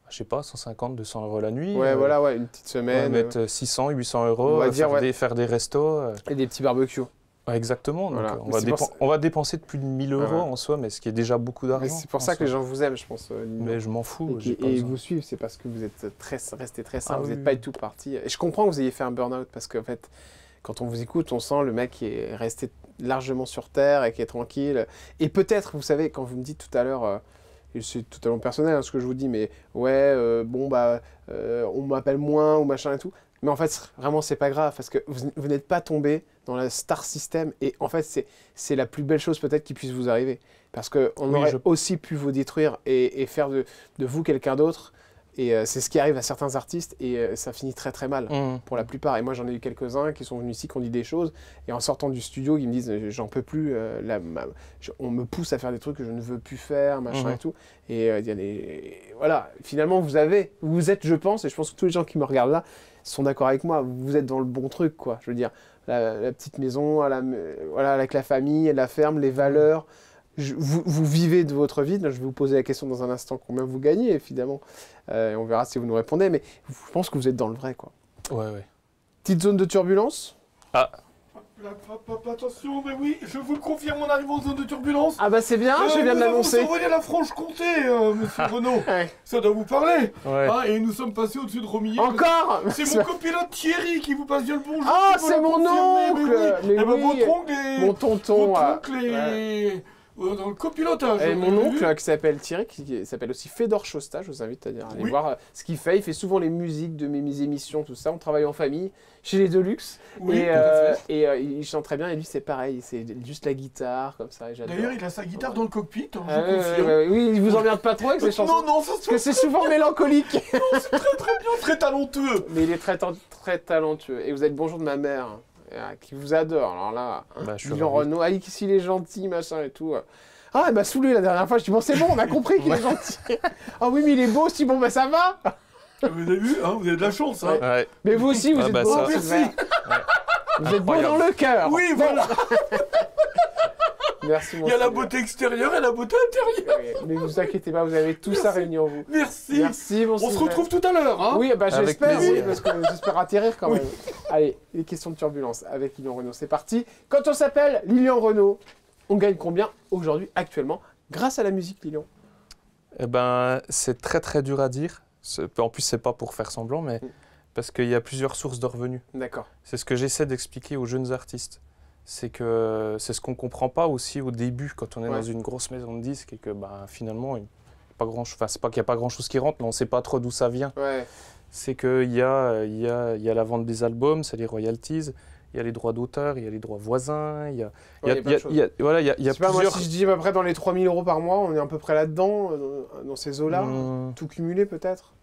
Speaker 2: je sais pas, 150, 200 euros la nuit.
Speaker 1: Ouais, voilà, ouais, une petite
Speaker 2: On va
Speaker 1: semaine.
Speaker 2: mettre 600, 800
Speaker 1: On
Speaker 2: euros,
Speaker 1: va dire,
Speaker 2: faire des restos.
Speaker 1: Et des petits barbecues.
Speaker 2: Ouais, exactement. Donc,
Speaker 1: Voilà.
Speaker 2: on,
Speaker 1: Mais
Speaker 2: va
Speaker 1: c'est pour ça-
Speaker 2: on va dépenser de plus de 1000 euros
Speaker 1: Ouais.
Speaker 2: en soi, mais ce qui est déjà beaucoup
Speaker 1: Mais
Speaker 2: d'argent.
Speaker 1: c'est pour
Speaker 2: en
Speaker 1: ça que
Speaker 2: soi.
Speaker 1: les gens vous aiment, je pense. Lilian.
Speaker 2: Mais je m'en fous.
Speaker 1: Et,
Speaker 2: j'ai pas
Speaker 1: et
Speaker 2: besoin.
Speaker 1: vous suivent, c'est parce que vous êtes resté très simple,
Speaker 2: Ah
Speaker 1: vous
Speaker 2: oui,
Speaker 1: n'êtes pas
Speaker 2: oui.
Speaker 1: du tout parti. Et je comprends que vous ayez fait un burn-out parce qu'en fait, quand on vous écoute, on sent le mec qui est resté largement sur terre et qui est tranquille. Et peut-être, vous savez, quand vous me dites tout à l'heure, et c'est totalement personnel ce que je vous dis, mais ouais, on m'appelle moins ou machin et tout. Mais en fait, vraiment, c'est pas grave parce que vous n'êtes pas tombé dans la star system. Et en fait, c'est la plus belle chose peut-être qui puisse vous arriver. Parce qu'on
Speaker 2: Oui,
Speaker 1: aurait aussi pu vous détruire et faire de vous quelqu'un d'autre. Et c'est ce qui arrive à certains artistes et ça finit très très mal
Speaker 2: Mmh.
Speaker 1: pour la plupart. Et moi, j'en ai eu quelques-uns qui sont venus ici, qui ont dit des choses. Et en sortant du studio, ils me disent j'en peux plus, on me pousse à faire des trucs que je ne veux plus faire, machin
Speaker 2: Mhm.
Speaker 1: et tout. Et il y a des. Voilà, finalement, vous êtes, je pense, et je pense que tous les gens qui me regardent là sont d'accord avec moi, vous êtes dans le bon truc, quoi. Je veux dire, la petite maison, voilà, avec la famille, la ferme, les valeurs. Vous vivez de votre vie. Je vais vous poser la question dans un instant combien vous gagnez, évidemment. Et on verra si vous nous répondez. Mais je pense que vous êtes dans le vrai, quoi.
Speaker 2: Ouais, ouais.
Speaker 1: Petite zone de turbulence.
Speaker 4: Attention, mais oui, je vous confirme, on arrive en zone de turbulence.
Speaker 1: Ah bah c'est bien, je viens de l'annoncer.
Speaker 4: Nous avons survolé la Franche-Comté, monsieur Renaud.
Speaker 1: Ouais.
Speaker 4: Ça doit vous parler.
Speaker 2: Ouais.
Speaker 4: Ah, et nous sommes passés au-dessus de Romilly.
Speaker 1: Encore.
Speaker 4: C'est mon copilote Thierry qui vous passe bien le bonjour.
Speaker 1: Ah,
Speaker 4: qui va
Speaker 1: c'est
Speaker 4: le
Speaker 1: mon
Speaker 4: confirmer,
Speaker 1: oncle.
Speaker 4: Mais oui.
Speaker 1: Mais
Speaker 4: Eh ben,
Speaker 1: oui.
Speaker 4: votre oncle est...
Speaker 1: Mon tonton.
Speaker 4: Votre oncle est... Dans le copilotage.
Speaker 1: Et
Speaker 4: vous
Speaker 1: mon
Speaker 4: avez
Speaker 1: oncle,
Speaker 4: vu
Speaker 1: qui s'appelle Thierry, qui s'appelle aussi Fedor Chosta, je vous invite à aller
Speaker 4: Oui.
Speaker 1: voir ce qu'il fait. Il fait souvent les musiques de mes émissions, tout ça. On travaille en famille, chez les Deluxe.
Speaker 4: Oui,
Speaker 1: et
Speaker 4: tout à fait.
Speaker 1: il chante très bien. Et lui, c'est pareil, c'est juste la guitare, comme ça. Et j'adore.
Speaker 4: D'ailleurs, il a sa guitare dans le cockpit, hein,
Speaker 1: Ah,
Speaker 4: je confirme.
Speaker 1: oui, il vous emmerde pas trop avec ses chansons.
Speaker 4: Non, ça se
Speaker 1: Parce que c'est souvent mélancolique.
Speaker 4: très talentueux.
Speaker 1: Mais il est très talentueux. Et vous êtes bonjour de ma mère, qui vous adore. Alors là,
Speaker 2: Bah, je suis
Speaker 1: Lilian
Speaker 2: ravi.
Speaker 1: Renaud, ici il est gentil, machin et tout. Ah, elle m'a saoulé la dernière fois. Je dis, bon, c'est bon, on a compris qu'il est gentil. Ah oui, mais il est beau aussi. Bon, bah ça va.
Speaker 4: Vous avez vu, hein, vous avez de la chance. Hein.
Speaker 2: Ouais.
Speaker 1: Mais vous aussi, vous
Speaker 2: Ah,
Speaker 1: êtes
Speaker 2: bah,
Speaker 1: beau.
Speaker 2: ça-
Speaker 1: Sylvain. Vous êtes beau
Speaker 2: Incroyable.
Speaker 1: dans le cœur.
Speaker 4: Oui, voilà.
Speaker 1: Merci, mon
Speaker 4: Il y a la
Speaker 1: Sylvain.
Speaker 4: beauté extérieure et la beauté intérieure.
Speaker 1: Oui, mais vous inquiétez pas, vous avez tout ça réuni en vous.
Speaker 4: Merci.
Speaker 1: Merci, mon
Speaker 4: On se
Speaker 1: Sylvain.
Speaker 4: retrouve tout à l'heure. Hein.
Speaker 1: Oui, bah
Speaker 2: Avec
Speaker 1: j'espère,
Speaker 2: plaisir.
Speaker 1: oui, parce que j'espère atterrir quand même. Allez, les questions de turbulence avec Lilian Renaud, c'est parti. Quand on s'appelle Lilian Renaud, on gagne combien aujourd'hui, actuellement, grâce à la musique, Lilian?
Speaker 2: Eh ben, c'est très dur à dire. En plus, c'est pas pour faire semblant, mais parce qu'il y a plusieurs sources de revenus.
Speaker 1: D'accord.
Speaker 2: C'est ce que j'essaie d'expliquer aux jeunes artistes. C'est que c'est ce qu'on comprend pas aussi au début quand on est dans une grosse maison de disques et que bah, finalement, il y a pas grand chose. Enfin, c'est pas qu'il n'y a pas grand chose qui rentre, mais on sait pas trop d'où ça vient.
Speaker 1: Ouais.
Speaker 2: C'est qu'il y a la vente des albums, c'est les royalties, il y a les droits d'auteur, il y a les droits voisins, il y a
Speaker 1: Voilà, je sais pas, moi,
Speaker 2: plusieurs.
Speaker 1: si je dis à peu près dans les 3 000 € par mois, on est à peu près là-dedans, dans ces eaux-là,
Speaker 2: Hmm.
Speaker 1: tout cumulé peut-être.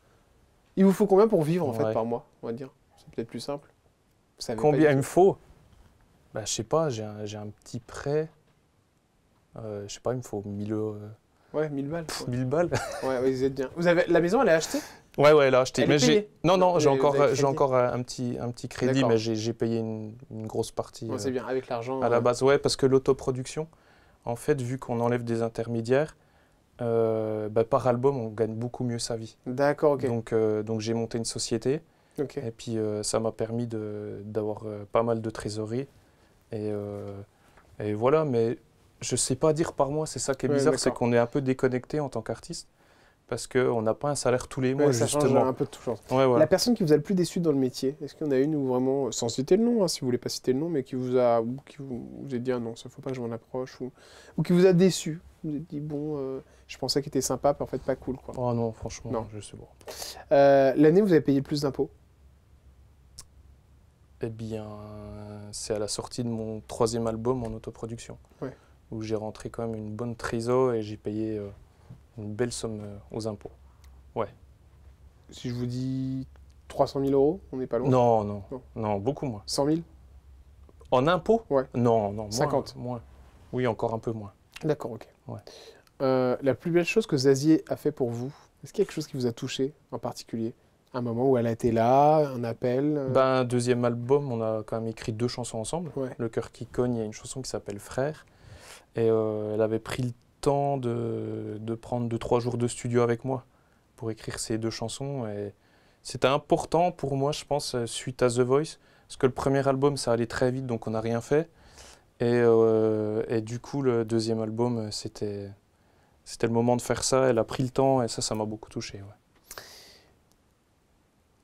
Speaker 1: Il vous faut combien pour vivre en fait
Speaker 2: Ouais.
Speaker 1: par mois, on va dire? C'est peut-être plus simple. Vous savez pas
Speaker 2: Combien
Speaker 1: du
Speaker 2: il me
Speaker 1: tout.
Speaker 2: faut? Bah, je sais pas, j'ai un petit prêt. Je sais pas, il me faut 1000
Speaker 1: Ouais, 1000 balles.
Speaker 2: 1000 balles.
Speaker 1: Ouais, vous êtes bien. Vous avez la maison, elle est achetée?
Speaker 2: Ouais, là, acheté.
Speaker 1: Elle
Speaker 2: Mais
Speaker 1: est payée?
Speaker 2: non,
Speaker 1: Vous
Speaker 2: j'ai
Speaker 1: avez
Speaker 2: encore,
Speaker 1: crédit?
Speaker 2: j'ai encore un petit crédit,
Speaker 1: D'accord.
Speaker 2: mais j'ai payé une grosse partie
Speaker 1: Ouais, c'est bien, avec l'argent.
Speaker 2: à la base. Ouais, parce que l'autoproduction, en fait, vu qu'on enlève des intermédiaires, par album, on gagne beaucoup mieux sa vie.
Speaker 1: D'accord, ok.
Speaker 2: Donc j'ai monté une société,
Speaker 1: Ok.
Speaker 2: et puis ça m'a permis d'avoir pas mal de trésorerie. Et voilà, mais je sais pas dire par mois, c'est ça qui est
Speaker 1: Ouais,
Speaker 2: bizarre, c'est
Speaker 1: d'accord.
Speaker 2: qu'on est un peu déconnecté en tant qu'artiste, parce qu'on n'a pas un salaire tous les mois,
Speaker 1: Ouais, ça change
Speaker 2: justement.
Speaker 1: un peu de tout genre.
Speaker 2: Ouais, voilà.
Speaker 1: La personne qui vous a le plus déçu dans le métier, est-ce qu'il y en a une ou vraiment, sans citer le nom, hein, si vous voulez pas citer le nom, mais qui vous a, ou qui vous a dit ah non, ça faut pas que je m'en approche, ou qui vous a déçu, vous vous êtes dit bon, je pensais qu'il était sympa, mais en fait pas cool quoi.
Speaker 2: Oh non, franchement,
Speaker 1: Non.
Speaker 2: je sais pas.
Speaker 1: L'année où vous avez payé le plus d'impôts?
Speaker 2: Eh bien, c'est à la sortie de mon 3e album en autoproduction,
Speaker 1: Ouais.
Speaker 2: où j'ai rentré quand même une bonne trésor et j'ai payé une belle somme aux impôts.
Speaker 1: Si je vous dis 300 000 €, on n'est pas loin.
Speaker 2: Non,
Speaker 1: Non.
Speaker 2: non, beaucoup moins.
Speaker 1: 100 000?
Speaker 2: En impôts?
Speaker 1: Ouais.
Speaker 2: Non, moins.
Speaker 1: 50.
Speaker 2: Moins. Oui, encore un peu moins.
Speaker 1: D'accord, ok.
Speaker 2: Ouais.
Speaker 1: La plus belle chose que Zazie a fait pour vous, est-ce qu'il y a quelque chose qui vous a touché en particulier? Un moment où elle a été là, un appel
Speaker 2: Ben, 2e album, on a quand même écrit 2 chansons ensemble.
Speaker 1: Ouais.
Speaker 2: Le cœur qui cogne, il y a une chanson qui s'appelle Frère. Et elle avait pris le temps de prendre 2-3 jours de studio avec moi pour écrire ces 2 chansons. Et c'était important pour moi, je pense, suite à The Voice. Parce que le premier album, ça allait très vite, donc on n'a rien fait. Et du coup, le 2e album, c'était le moment de faire ça. Elle a pris le temps et ça m'a beaucoup touché. Ouais.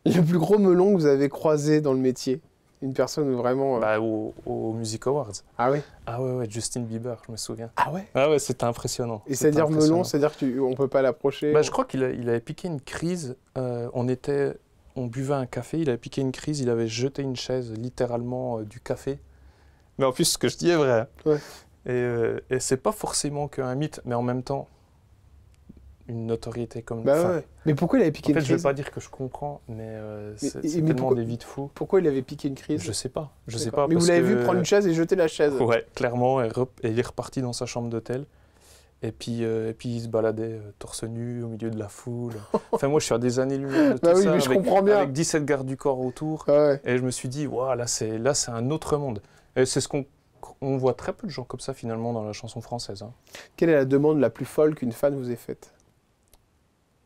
Speaker 1: Le plus gros melon que vous avez croisé dans le métier? Une personne vraiment...
Speaker 2: Bah, au Music Awards.
Speaker 1: Ah oui?
Speaker 2: Ah ouais, Justin Bieber, je me souviens.
Speaker 1: Ah ouais?
Speaker 2: Ah ouais, c'était impressionnant.
Speaker 1: Et
Speaker 2: C'était
Speaker 1: c'est-à-dire
Speaker 2: impressionnant.
Speaker 1: melon, c'est-à-dire qu'on ne peut pas l'approcher?
Speaker 2: Bah, je crois qu'il avait piqué une crise. On buvait un café, il avait piqué une crise, il avait jeté une chaise littéralement du café. Mais en plus, ce que je dis est vrai.
Speaker 1: Ouais.
Speaker 2: Et c'est pas forcément qu'un mythe, mais en même temps, une notoriété comme
Speaker 1: Bah
Speaker 2: enfin,
Speaker 1: ouais. Mais pourquoi il avait piqué
Speaker 2: En fait,
Speaker 1: une
Speaker 2: je vais
Speaker 1: crise?
Speaker 2: pas dire que je comprends, mais c'est
Speaker 1: mais
Speaker 2: tellement
Speaker 1: pourquoi-
Speaker 2: des vies de fous.
Speaker 1: Pourquoi il avait piqué une crise?
Speaker 2: Je sais pas. Je sais
Speaker 1: D'accord.
Speaker 2: pas.
Speaker 1: Mais vous
Speaker 2: parce
Speaker 1: l'avez
Speaker 2: que-
Speaker 1: vu prendre une chaise et jeter la chaise?
Speaker 2: Ouais, clairement, et il est reparti dans sa chambre d'hôtel. Et puis il se baladait torse nu au milieu de la foule. Enfin, moi, je suis à des années-lumière de tout
Speaker 1: Bah oui,
Speaker 2: ça,
Speaker 1: mais je comprends bien.
Speaker 2: avec 17 gardes du corps autour.
Speaker 1: Ah ouais.
Speaker 2: Et je me suis dit, waouh, là, c'est un autre monde. Et c'est ce on voit très peu de gens comme ça, finalement, dans la chanson française. Hein.
Speaker 1: Quelle est la demande la plus folle qu'une fan vous ait faite?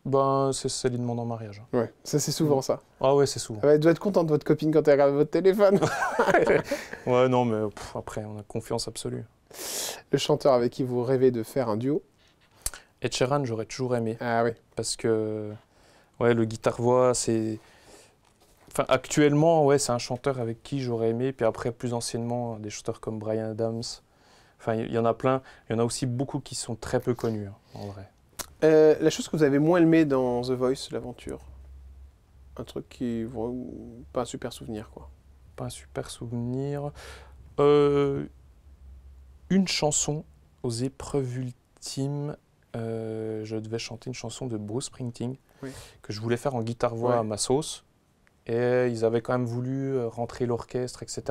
Speaker 2: Ben, c'est les demandes en mariage. Hein.
Speaker 1: Ouais, ça c'est souvent ça.
Speaker 2: Ah ouais, c'est souvent.
Speaker 1: Ah ouais, elle doit être contente, votre copine, quand elle regarde votre téléphone.
Speaker 2: Ouais, non, mais après, on a confiance absolue.
Speaker 1: Le chanteur avec qui vous rêvez de faire un duo?
Speaker 2: Ed Sheeran, j'aurais toujours aimé.
Speaker 1: Ah oui.
Speaker 2: Parce que ouais, le guitare-voix, c'est... Enfin, actuellement, ouais, c'est un chanteur avec qui j'aurais aimé. Puis après, plus anciennement, des chanteurs comme Bryan Adams, Enfin, il y en a plein. Il y en a aussi beaucoup qui sont très peu connus, hein, en vrai.
Speaker 1: La chose que vous avez moins aimé dans The Voice, l'aventure? Un truc qui... Pas un super souvenir, quoi.
Speaker 2: Pas un super souvenir. Une chanson aux épreuves ultimes. Je devais chanter une chanson de Bruce Springsteen que je voulais faire en guitare-voix à ma sauce. Et ils avaient quand même voulu rentrer l'orchestre, etc.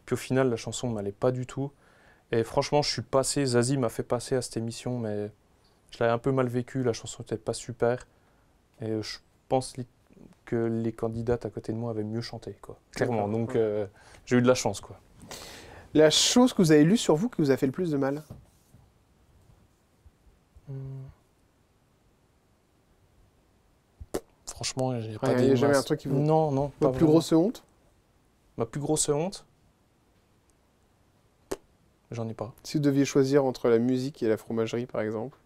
Speaker 2: Puis au final, la chanson ne m'allait pas du tout. Et franchement, je suis passé, Zazie m'a fait passer à cette émission, mais je l'avais un peu mal vécu, la chanson n'était pas super. Et je pense que les candidates à côté de moi avaient mieux chanté, quoi. Clairement. Donc j'ai eu de la chance, quoi.
Speaker 1: La chose que vous avez lue sur vous qui vous a fait le plus de mal?
Speaker 2: Franchement, il n'y a pas
Speaker 1: Il n'y a jamais un truc qui vous...
Speaker 2: Non, non.
Speaker 1: Votre plus grosse honte?
Speaker 2: Ma plus grosse honte? J'en ai pas.
Speaker 1: Si vous deviez choisir entre la musique et la fromagerie, par exemple?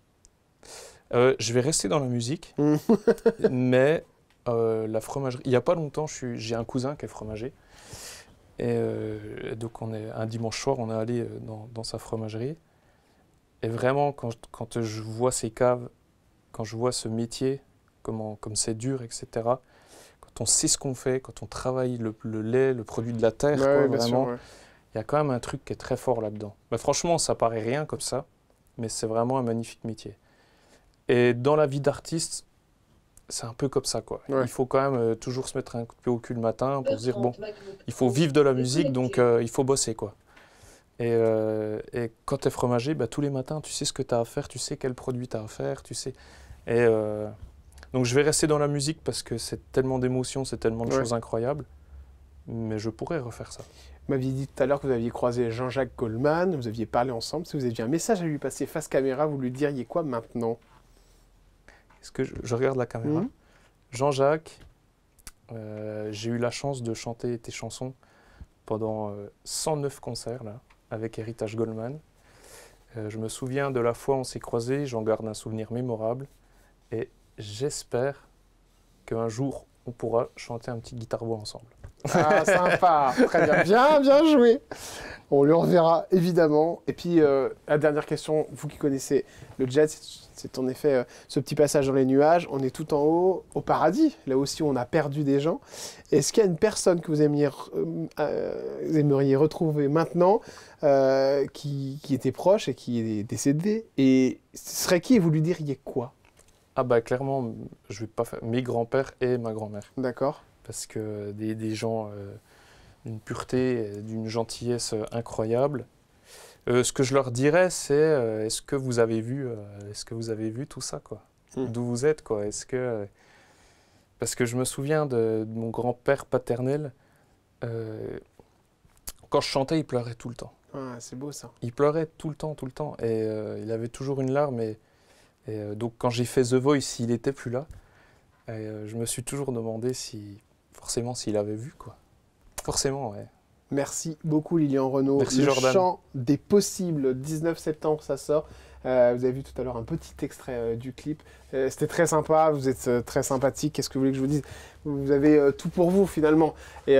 Speaker 2: Je vais rester dans la musique, mais la fromagerie... Il n'y a pas longtemps, j'ai un cousin qui est fromager. Et donc, un dimanche soir, on est allé dans sa fromagerie. Et vraiment, quand je vois ces caves, quand je vois ce métier, comme c'est dur, etc., quand on sait ce qu'on fait, quand on travaille le lait, le produit de la terre, quoi, vraiment, il y a quand même un truc qui est très fort là-dedans. Mais franchement, ça paraît rien comme ça, mais c'est vraiment un magnifique métier. Et dans la vie d'artiste, c'est un peu comme ça, quoi. Il faut quand même toujours se mettre un coup de pied au cul le matin pour se dire, bon, il faut vivre de la musique, donc il faut bosser, quoi. Et quand tu es fromager, tous les matins, tu sais ce que tu as à faire, tu sais quel produit tu as à faire, tu sais. Et donc je vais rester dans la musique parce que c'est tellement d'émotions, c'est tellement de choses incroyables, mais je pourrais refaire ça.
Speaker 1: Vous m'aviez dit tout à l'heure que vous aviez croisé Jean-Jacques Goldman, vous aviez parlé ensemble. Si vous aviez un message à lui passer face caméra, vous lui diriez quoi maintenant?
Speaker 2: Est-ce que je regarde la caméra? Jean-Jacques, j'ai eu la chance de chanter tes chansons pendant 109 concerts là, avec Héritage Goldman. Je me souviens de la fois où on s'est croisés, j'en garde un souvenir mémorable. Et j'espère qu'un jour, on pourra chanter un petit guitare-voix ensemble.
Speaker 1: Ah, sympa. Très bien. Bien, bien joué. On le reverra, évidemment. Et puis, la dernière question, vous qui connaissez le jet, c'est en effet ce petit passage dans les nuages. On est tout en haut, au paradis, là aussi où on a perdu des gens. Est-ce qu'il y a une personne que vous aimeriez retrouver maintenant, qui était proche et qui est décédée? Et ce serait qui et vous lui diriez quoi?
Speaker 2: Ah clairement, je vais pas faire mes grands-pères et ma grand-mère.
Speaker 1: D'accord.
Speaker 2: Parce que des gens d'une pureté, d'une gentillesse incroyable. Ce que je leur dirais, c'est est-ce que vous avez vu tout ça, quoi? D'où vous êtes, quoi? Parce que je me souviens de mon grand-père paternel, quand je chantais, il pleurait tout le temps.
Speaker 1: Ah, c'est beau ça.
Speaker 2: Il pleurait tout le temps, et il avait toujours une larme. Donc quand j'ai fait The Voice, il n'était plus là. Et je me suis toujours demandé forcément s'il avait vu, quoi. Forcément, ouais.
Speaker 1: Merci beaucoup Lilian Renaud.
Speaker 2: Merci
Speaker 1: le
Speaker 2: Jordan.
Speaker 1: Chant des possibles, 19 septembre ça sort. Vous avez vu tout à l'heure un petit extrait du clip. C'était très sympa, vous êtes très sympathique. Qu'est-ce que vous voulez que je vous dise? Vous avez tout pour vous finalement. Et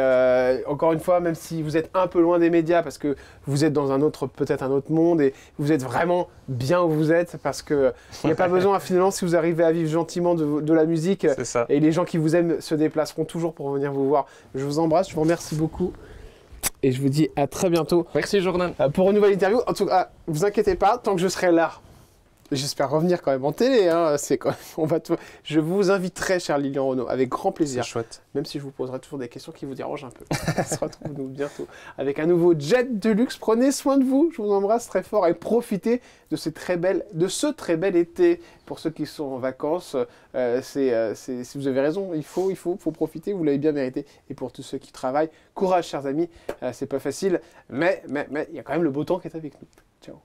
Speaker 1: encore une fois, même si vous êtes un peu loin des médias, parce que vous êtes dans peut-être un autre monde, et vous êtes vraiment bien où vous êtes, parce qu'il n'y a pas besoin finalement, si vous arrivez à vivre gentiment de la musique, et les gens qui vous aiment se déplaceront toujours pour venir vous voir. Je vous embrasse, je vous remercie beaucoup. Et je vous dis à très bientôt.
Speaker 2: Merci Jordan.
Speaker 1: Pour une nouvelle interview. En tout cas, vous inquiétez pas, tant que je serai là, j'espère revenir quand même en télé. Hein, je vous inviterai, cher Lilian Renaud, avec grand plaisir.
Speaker 2: C'est chouette.
Speaker 1: Même si je vous poserai toujours des questions qui vous dérangent un peu. On se retrouve nous bientôt avec un nouveau jet de luxe. Prenez soin de vous. Je vous embrasse très fort et profitez de ce très bel été. Pour ceux qui sont en vacances, si vous avez raison, il faut profiter. Vous l'avez bien mérité. Et pour tous ceux qui travaillent, courage, chers amis. C'est pas facile, mais il y a quand même le beau temps qui est avec nous. Ciao.